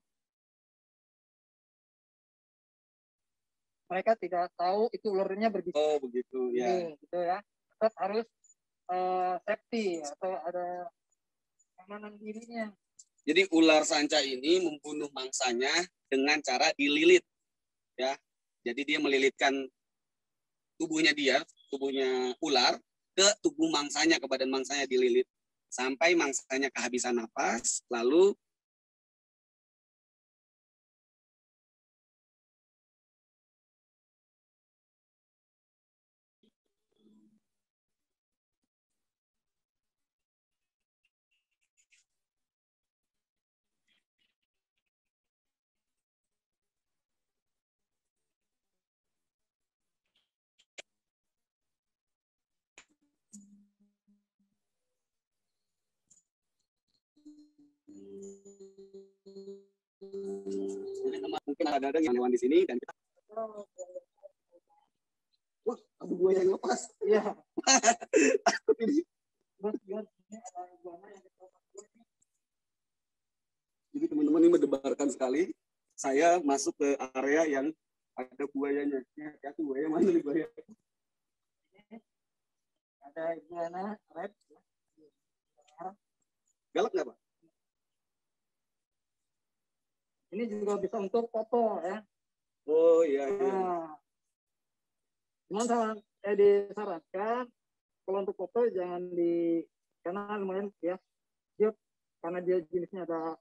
mereka tidak tahu itu ularnya berbisa. Oh begitu ya. Gitu ya. Tetap harus safety atau ada keamanan dirinya. Jadi ular sanca ini membunuh mangsanya dengan cara dililit, ya. Jadi dia melilitkan tubuhnya ular ke tubuh mangsanya, ke badan mangsanya dililit sampai mangsanya kehabisan napas, lalu mungkin ada yang hewan di sini dan kita. Wah, abu buaya yang lepas. Iya. Takut ini. Jadi teman-teman ini mendebarkan sekali. Saya masuk ke area yang ada buayanya. Ya, buaya mana nih buaya? Ada iguana red. Galak nggak Pak? Ini juga bisa untuk foto ya. Oh iya. Iya. Cuman disarankan kalau untuk foto jangan karena lumayan ya. Karena dia jenisnya ada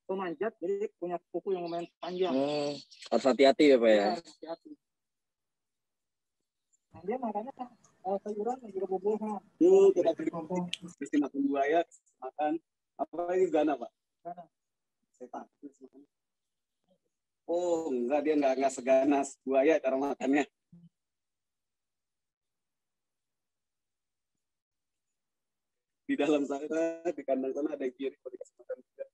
pemanjat, jadi punya kuku yang lumayan panjang. Harus hati-hati ya Pak ya. Hati-hati. Nah, dia makanya sayuran juga buah-buahan. Kita beri mesti makan buaya, makan apa lagi gana Pak? Gana. Oh enggak, dia enggak seganas buaya cara makannya. Di dalam sana, di kandang sana ada yang kiri, kalau dikasih makan juga.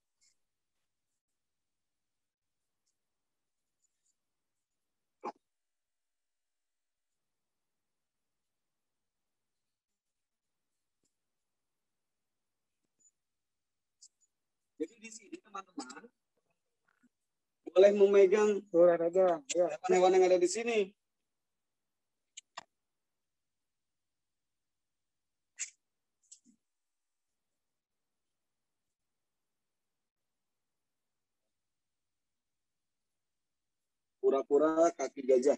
Jadi di sini teman-teman boleh memegang hewan-hewan yang ada di sini. Kura-kura kaki gajah.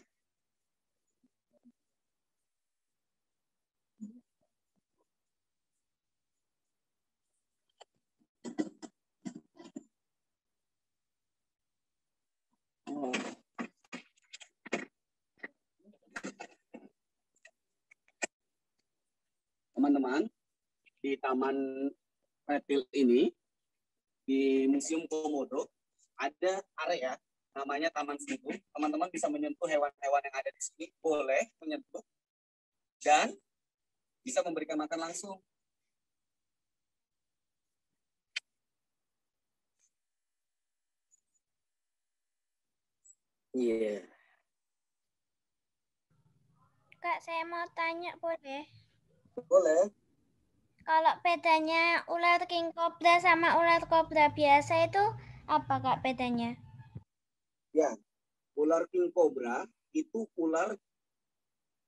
Teman-teman, di Taman Reptil ini, di Museum Komodo, ada area namanya Taman Sentuh. Teman-teman bisa menyentuh hewan-hewan yang ada di sini, boleh menyentuh, dan bisa memberikan makan langsung. Iya. Kak, saya mau tanya boleh? Boleh. Kalau bedanya ular king cobra sama ular kobra biasa itu apa Kak bedanya? Ya, ular king cobra itu ular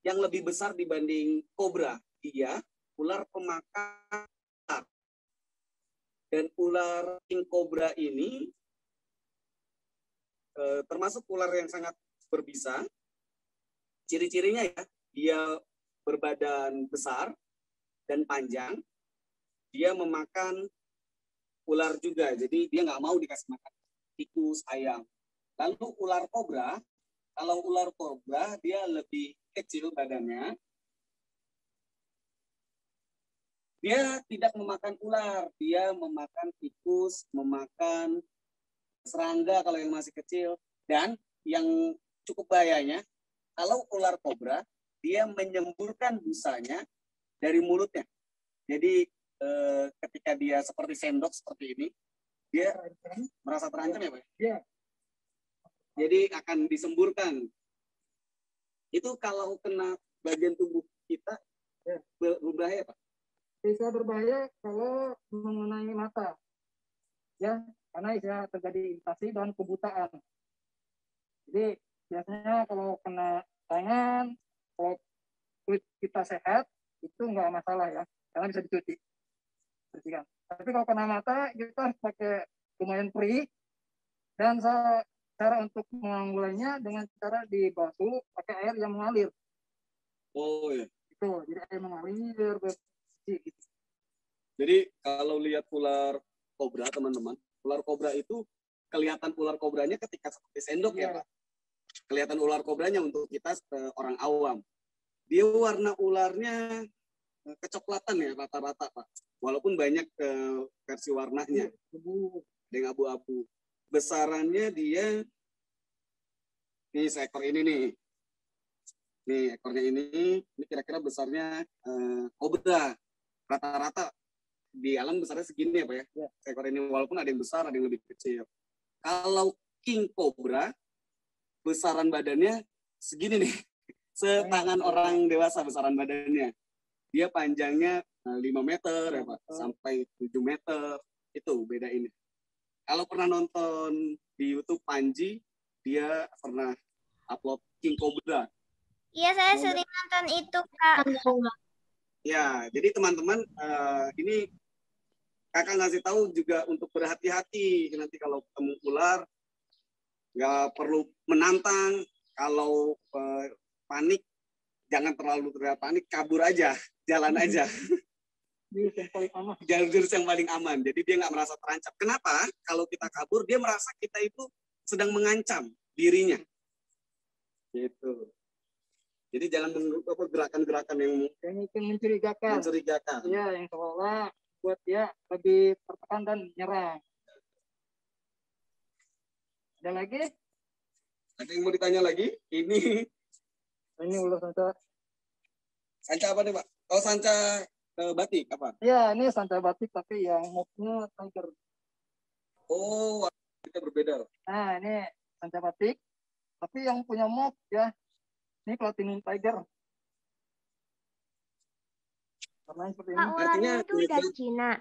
yang lebih besar dibanding kobra. Dia ular pemakan Dan ular king cobra ini termasuk ular yang sangat berbisa. Ciri-cirinya ya, dia berbadan besar dan panjang. Dia memakan ular juga, jadi dia nggak mau dikasih makan tikus, ayam. Lalu ular kobra, kalau ular kobra dia lebih kecil badannya. Dia tidak memakan ular, dia memakan tikus, memakan serangga kalau yang masih kecil. Dan yang cukup bahayanya, kalau ular kobra, dia menyemburkan busanya dari mulutnya. Jadi ketika dia seperti sendok seperti ini, dia merasa terancam ya Pak? Iya. Jadi akan disemburkan. Itu kalau kena bagian tubuh kita, berbahaya Pak? Bisa berbahaya kalau mengenai mata. Ya, karena bisa terjadi iritasi dan kebutaan. Jadi biasanya kalau kena tangan, kalau kulit kita sehat, itu nggak masalah ya, karena bisa dicuci. Bersihkan. Tapi kalau kena mata, kita harus pakai lumayan perih, dan cara untuk menanggulannya dengan cara dibasuh pakai air yang mengalir. Oh ya. Itu, jadi air mengalir, bersih gitu. Jadi kalau lihat ular kobra teman-teman, ular kobra itu kelihatan ular kobranya ketika seperti sendok ya Pak. Kelihatan ular kobranya untuk kita orang awam. Dia warna ularnya kecoklatan ya rata-rata Pak. Walaupun banyak versi warnanya. Dengan abu-abu. Besarannya dia, nih seekor ini nih. Nih ekornya ini kira-kira besarnya kobra. Rata-rata di alam besarnya segini ya Pak ya. Seekor ini walaupun ada yang besar, ada yang lebih kecil. Kalau king cobra, besaran badannya segini nih. Setangan orang dewasa besaran badannya. Dia panjangnya 5 meter ya Pak, sampai 7 meter. Itu beda ini. Kalau pernah nonton di YouTube Panji, dia pernah upload king cobra. Iya, saya sering nonton itu, Kak. Ya, jadi teman-teman ini kakak ngasih tahu juga untuk berhati-hati nanti kalau ketemu ular, nggak perlu menantang. Kalau panik, jangan terlalu terlihat panik, kabur aja, jalan aja. Jalur yang paling aman. Jadi dia nggak merasa terancam. Kenapa? Kalau kita kabur, dia merasa kita itu sedang mengancam dirinya. Gitu. Jadi jangan gerakan-gerakan yang mencurigakan. Iya, yang seolah buat dia lebih tertekan dan menyerang. Ada lagi? Ada yang mau ditanya lagi? Ini ular sanca. Sanca apa nih Pak? Oh sanca batik apa? Iya, ini sanca batik tapi yang motifnya tiger. Oh, kita berbeda. Nah, ini sanca batik tapi yang punya motif ya. Ini platinum tiger. Kak, ularnya itu udah Cina.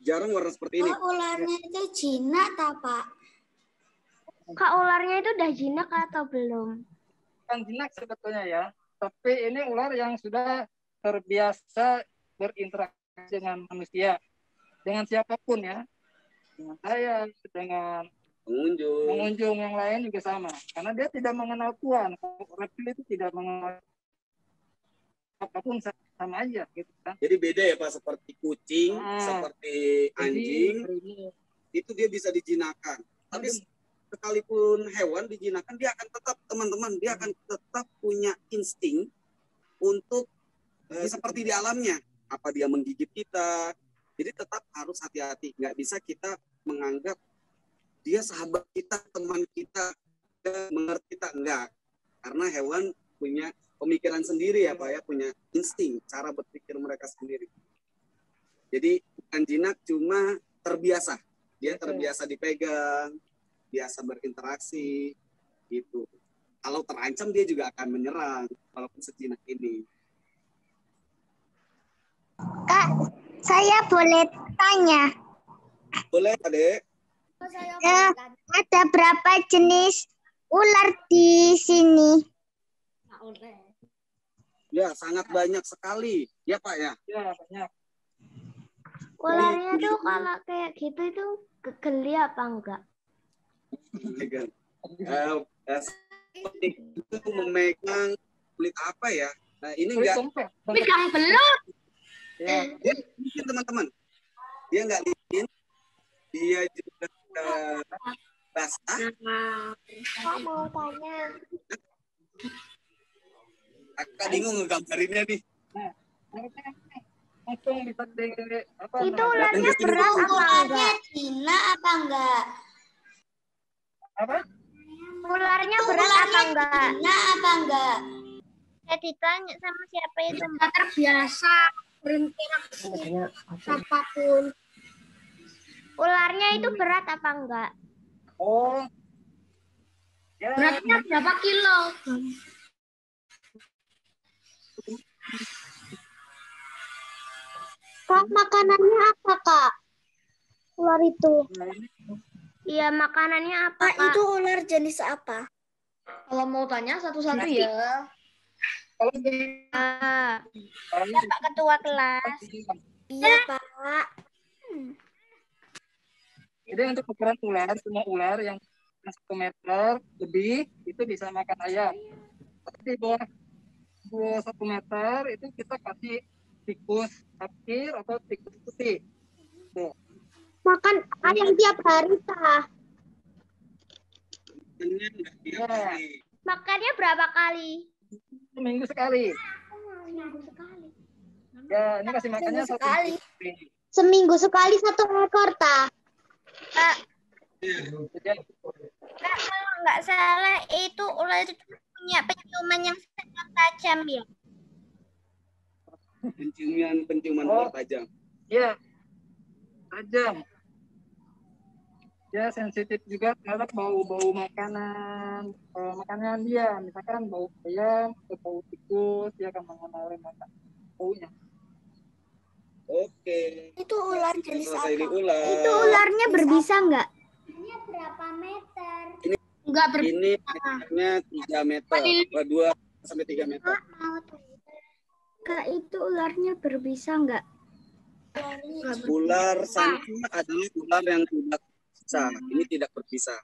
Jarang warna seperti ini. Ularnya itu Cina tak Pak? Kak, ularnya itu udah jinak atau belum? Bukan jinak sebetulnya ya. Tapi ini ular yang sudah terbiasa berinteraksi dengan manusia. Dengan siapapun ya. Dengan saya, dengan pengunjung yang lain juga sama. Karena dia tidak mengenal tuan. Reptil itu tidak mengenal apapun, sama aja gitu kan. Jadi beda ya Pak, seperti kucing, seperti anjing, itu dia bisa dijinakkan. Tapi sekalipun hewan dijinakkan, dia akan tetap, teman-teman, dia akan tetap punya insting untuk seperti di alamnya. Apa dia menggigit kita. Jadi tetap harus hati-hati. Nggak bisa kita menganggap dia sahabat kita, teman kita, mengerti kita. Enggak. Karena hewan punya pemikiran sendiri ya Pak ya, punya insting, cara berpikir mereka sendiri. Jadi bukan jinak, cuma terbiasa. Dia terbiasa dipegang, biasa berinteraksi, gitu. Kalau terancam dia juga akan menyerang, walaupun sejinak ini. Kak, saya boleh tanya? Boleh, Adek. Ada berapa jenis ular di sini? Ya, sangat banyak sekali. Ya, Pak ya? Ya, banyak. Ularnya tuh kalau kayak gitu itu geli apa enggak? Seperti itu memegang kulit apa ya? Nah, ini enggak. Pegang belut. Ya, dia mungkin teman-teman. Dia enggak licin. Dia juga basah. Kok mau tanya? Kakak bingung ngegambarinnya nih. Langsung bisa Itu ularnya berat apa enggak? Cina apa enggak? apa? Ularnya berat apa enggak? Cina apa enggak? Ya ditanya sama siapa itu? Kita terbiasa berinteraksi siapapun. Ularnya itu berat apa enggak? Oh. Ya, Beratnya berapa kilo? Kak, makanannya apa, Kak? Ular itu. Iya, makanannya apa, Kak? Itu ular jenis apa? Kalau mau tanya satu-satu ya. Ya, Pak Ketua kelas. Iya, Pak. Jadi untuk ukuran ular, semua ular yang 1 meter lebih itu bisa makan ayam. Tapi di bawah 1 meter itu kita kasih tikus sapir atau tikus putih. Tuh. Makan ayam tiap hari, Kak. Ya, Makannya berapa kali? seminggu sekali. Seminggu sekali. Ya, ini kasih makannya Seminggu 1 sekali. minggu. Seminggu sekali 1 ekor, Ta. Kak, kalau nggak salah itu ular itu punya penciuman yang sangat tajam ya. Penciuman ular tajam. Ya, tajam. Dia sensitif juga terhadap bau-bau makanan, makanan dia. Misalkan bau ayam atau bau tikus, dia akan mengenali baunya. Oke. Itu ular jenis Selesai apa? diulang. Itu ularnya berbisa nggak? Berapa meter? Enggak Ini meternya 3 meter. 2 sampai 3 meter. Mau Kak, itu ularnya berbisa nggak? Ular sanca adalah ular yang tidak berbisa. Ini tidak berbisa.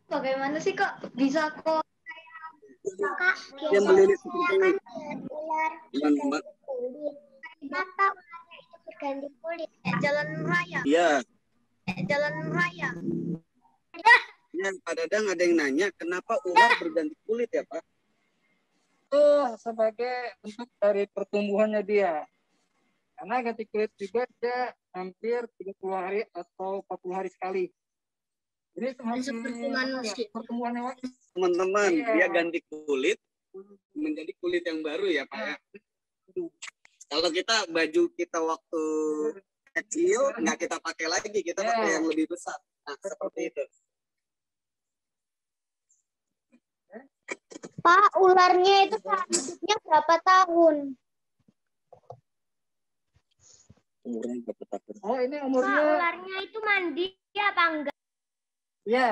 Bagaimana sih kok bisa kok? Kak, Dia melilit seperti ini. ular Teman-teman. kulit. Kenapa ularnya itu berganti kulit? Jalan raya. Iya. Jalan raya. Ya, Pak Dadang ada yang nanya, kenapa ular berganti kulit ya, Pak? Itu sebagai bentuk dari pertumbuhannya dia. Karena ganti kulit juga dia hampir 30 hari atau 40 hari sekali. Jadi Seperti manusia. pertumbuhannya waktu. Teman-teman, Iya. dia ganti kulit menjadi kulit yang baru ya, Pak ya. Kalau kita baju kita waktu kecil nggak kita pakai lagi, kita pakai yang lebih besar. Nah, seperti itu. Pak, ularnya itu hidupnya berapa tahun? Umurnya berapa tahun? Oh, ini Pak, umurnya ularnya itu mandi apa enggak? ya.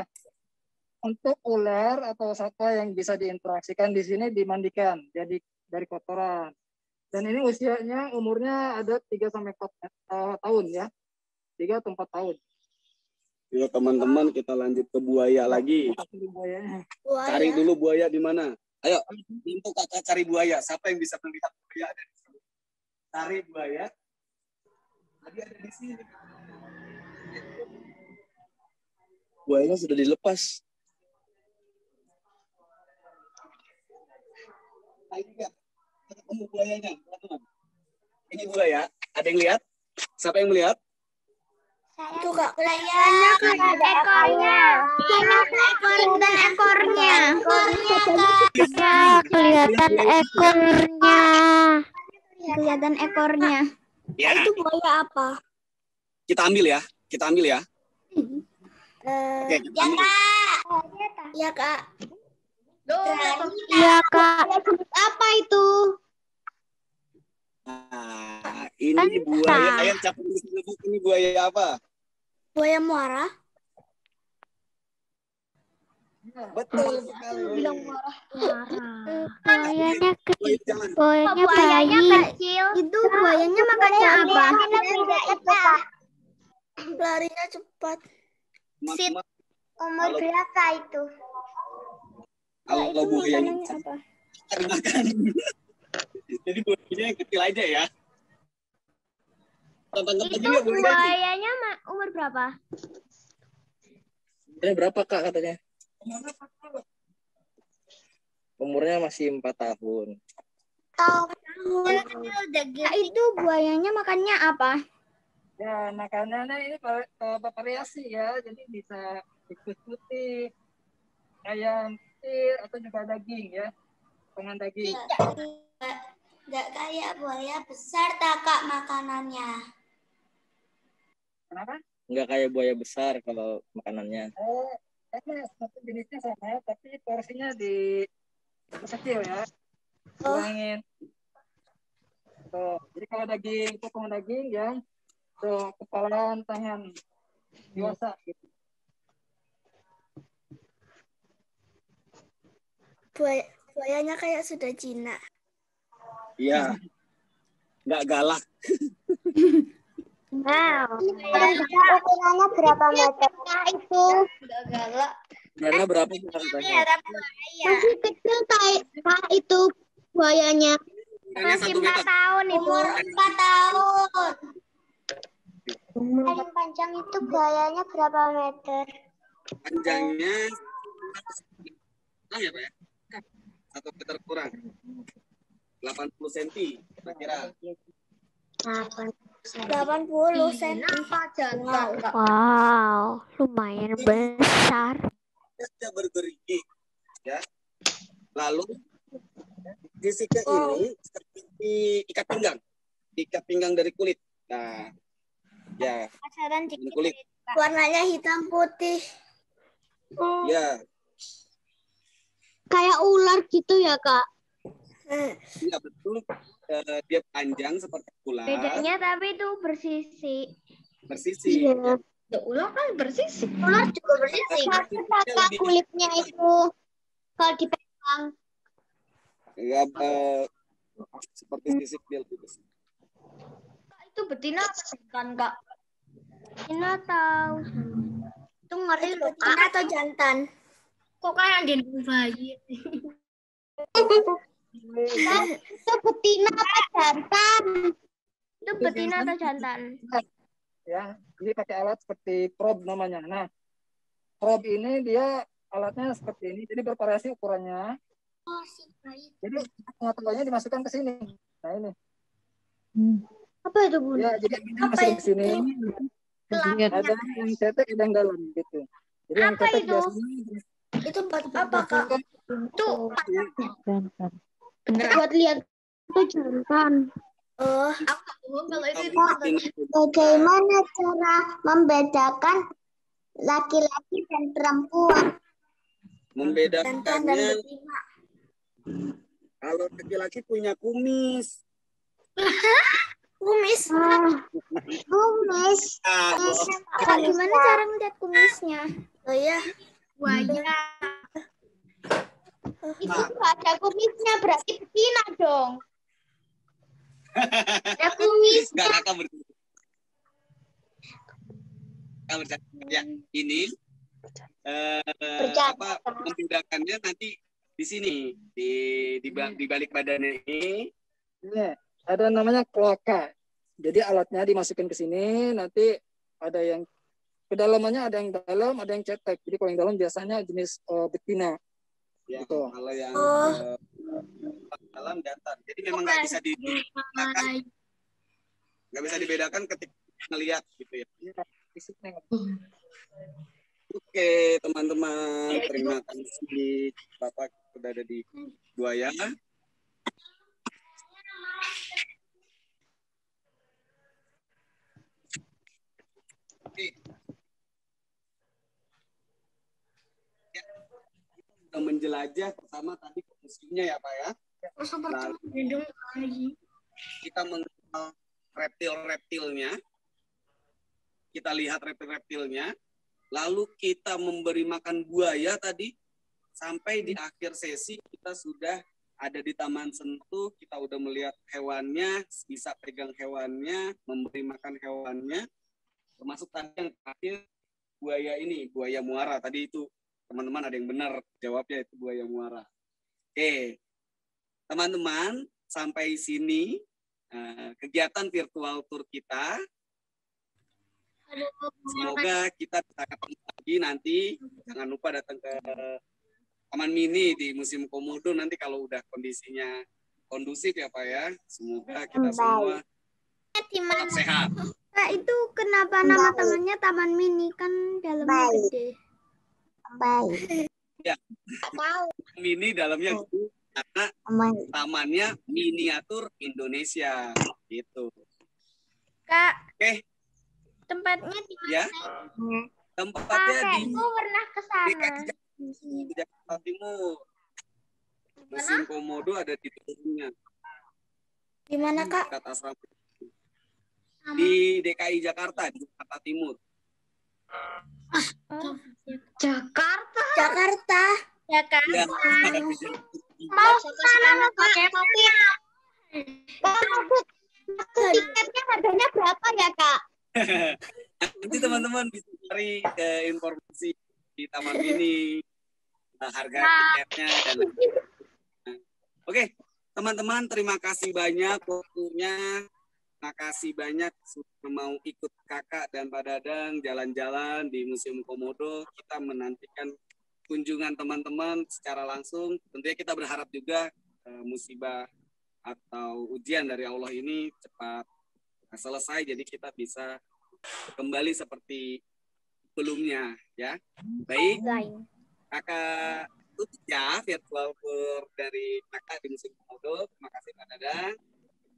Untuk ular atau satwa yang bisa diinteraksikan di sini dimandikan jadi dari kotoran. Dan ini usianya umurnya ada 3 sampai 4 tahun ya. 3 atau 4 tahun. Yuk teman-teman, kita lanjut ke buaya lagi. Buayanya. Cari dulu buaya di mana. Ayo, untuk kakak cari buaya. Siapa yang bisa melihat buaya ada di sini? Cari buaya. Tadi ada di sini. Buayanya sudah dilepas. Nah, ini enggak. Ketemu buayanya, teman-teman. Ini buaya. Ada yang lihat? Siapa yang melihat? Itu Kak, Banyak ekornya. Kelihatan ekornya. Kelihatan ekornya. Kelihatan ekornya. Ya, itu buaya apa? kita ambil ya. Kita ambil ya. Oke, kita ambil. Ya Kak. Iya, Kak. Apa itu? Nah, ini buaya. Ayo capek ini buaya apa? Buaya muara. Betul sekali. Bilang marah. Buayanya Woi, jangan. buayanya kecil. Itu buayanya makannya apa? Larinya cepat. Teman-teman, Umur Kalau- berapa itu? kalau buayanya apa? makan. Jadi buayanya kecil aja ya. Tangkap Itu juga buayanya. buayanya umur berapa? Ini berapa Kak katanya? Umurnya masih 4 tahun. Itu buayanya makannya apa? Ya, makanannya ini bervariasi ya. Jadi bisa tikus putih, ayam petir, atau juga daging ya. Dengan daging. Tidak kayak buaya besar tak Kak makanannya. Kenapa? Nggak kayak buaya besar kalau makanannya. Sama satu jenisnya sama, tapi porsinya kecil ya. Kurangin. Tuh, jadi kalau daging, potong daging ya, tuh kepalan tangan dewasa gitu. Buayanya kayak sudah jinak. Iya. Nggak galak. Wow. Ukurannya berapa meter? Itu Udah galak. Ukurannya berapa Kak katanya? masih kecil Kak itu buayanya. Masih 4 tahun itu. Umur 4 tahun. Paling panjang itu buayanya berapa meter? Panjangnya ya Pak ya? 1 meter kurang. 80 cm kira-kira. 80 cm. Jantan, Kak. Wow, lumayan besar. Dia bergerigi ya. Lalu Jessica ini seperti ikat pinggang dari kulit. Nah, ya, Pasaran dari kulit. warnanya hitam putih. Ya, Kayak ular gitu ya, Kak? iya betul. Dia panjang seperti ular, Bedanya tapi itu bersisi. bersisi. Iya. Ya, ular kan bersisik. Ular juga bersisi. Kakak kulitnya itu kalau dipegang. Ya, seperti sisik dia gitu. Itu betina kan, Kak? Ina tahu. Itu ngeri loh, Kak. Betina atau jantan? Kok kayak gendong bayi? Itu betina atau jantan? Itu betina atau jantan? Ya, jadi pakai alat seperti probe namanya. Nah, probe ini dia alatnya seperti ini, jadi bervariasi ukurannya. Jadi pengetahuannya dimasukkan ke sini. Nah ini. Apa itu, Bu? Ya, jadi ini masukin ke sini. Ada yang cetek, ada yang dalam gitu. Jadi yang Apa cetek itu? biasanya Itu buat apa, Kak? Itu beneran. Buat lihat itu jantan. Oh, Aku bohong kalau itu bagaimana cara membedakan laki-laki dan perempuan? Membedakannya kalau laki-laki punya kumis. Kumis. Kumis. Kak, gimana cara melihat kumisnya? Oh ya. buaya. Itu nggak ada kumisnya, berarti betina dong. Ada kumisnya. Kakak bercanda. Ya, ini membedakannya nanti di sini di balik badannya ini. ini ada namanya kloaka. Jadi alatnya dimasukin ke sini, nanti ada yang kedalamannya, ada yang dalam, ada yang cetek. Jadi kalau yang dalam biasanya jenis betina. Ya, Gitu. kalau yang dalam jantan. Jadi memang nggak bisa dibedakan, ketika ngelihat gitu ya. Fisiknya. Oke, teman-teman, terima kasih Bapak sudah ada di Buaya. Oke. Ya, kita sudah menjelajah pertama tadi museumnya ya Pak ya. Lalu kita mengenal reptil-reptilnya. Kita lihat reptil-reptilnya. Lalu kita memberi makan buaya tadi sampai di akhir sesi kita sudah ada di Taman Sentuh, kita udah melihat hewannya, bisa pegang hewannya, memberi makan hewannya, termasuk tadi yang terakhir buaya ini, buaya muara. Tadi itu teman-teman ada yang benar jawabnya, itu buaya muara. Oke, teman-teman, sampai sini kegiatan virtual tour kita. Semoga kita bisa ketemu lagi nanti. Jangan lupa datang ke Taman Mini di Museum Komodo nanti kalau udah kondisinya kondusif ya Pak ya. Semoga kita semua tetap sehat. Kak, itu kenapa nama tamannya Taman Mini, kan dalamnya gede? Ya. Mini dalamnya gede karena tamannya miniatur Indonesia gitu. Kak. Oke. Tempatnya di mana? Ya. Tempatnya di pernah ke sana. Jakarta Timur. Museum Komodo ada di dalamnya. Di mana, Kak? Dekat asrama. Di DKI Jakarta, di Jakarta Timur. Jakarta. Ya kan? Ya, Mau ke sana mau pakai mobil. Tiketnya harganya berapa ya, Kak? nanti teman-teman bisa cari informasi di Taman Mini, harga tiketnya dan lain-lain. Oke, teman-teman, terima kasih banyak waktunya. Terima kasih banyak sudah mau ikut Kakak dan Pak Dadang jalan-jalan di Museum Komodo. Kita menantikan kunjungan teman-teman secara langsung. Tentunya kita berharap juga musibah atau ujian dari Allah ini cepat selesai, jadi kita bisa kembali seperti sebelumnya ya. Baik, Kakak tutup ya virtual tour dari Kakak di Museum Komodo. Terima kasih Pak Dadang.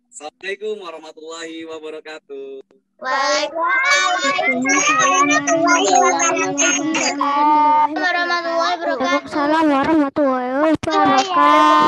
Assalamualaikum warahmatullahi wabarakatuh. Waalaikumsalam warahmatullahi wabarakatuh.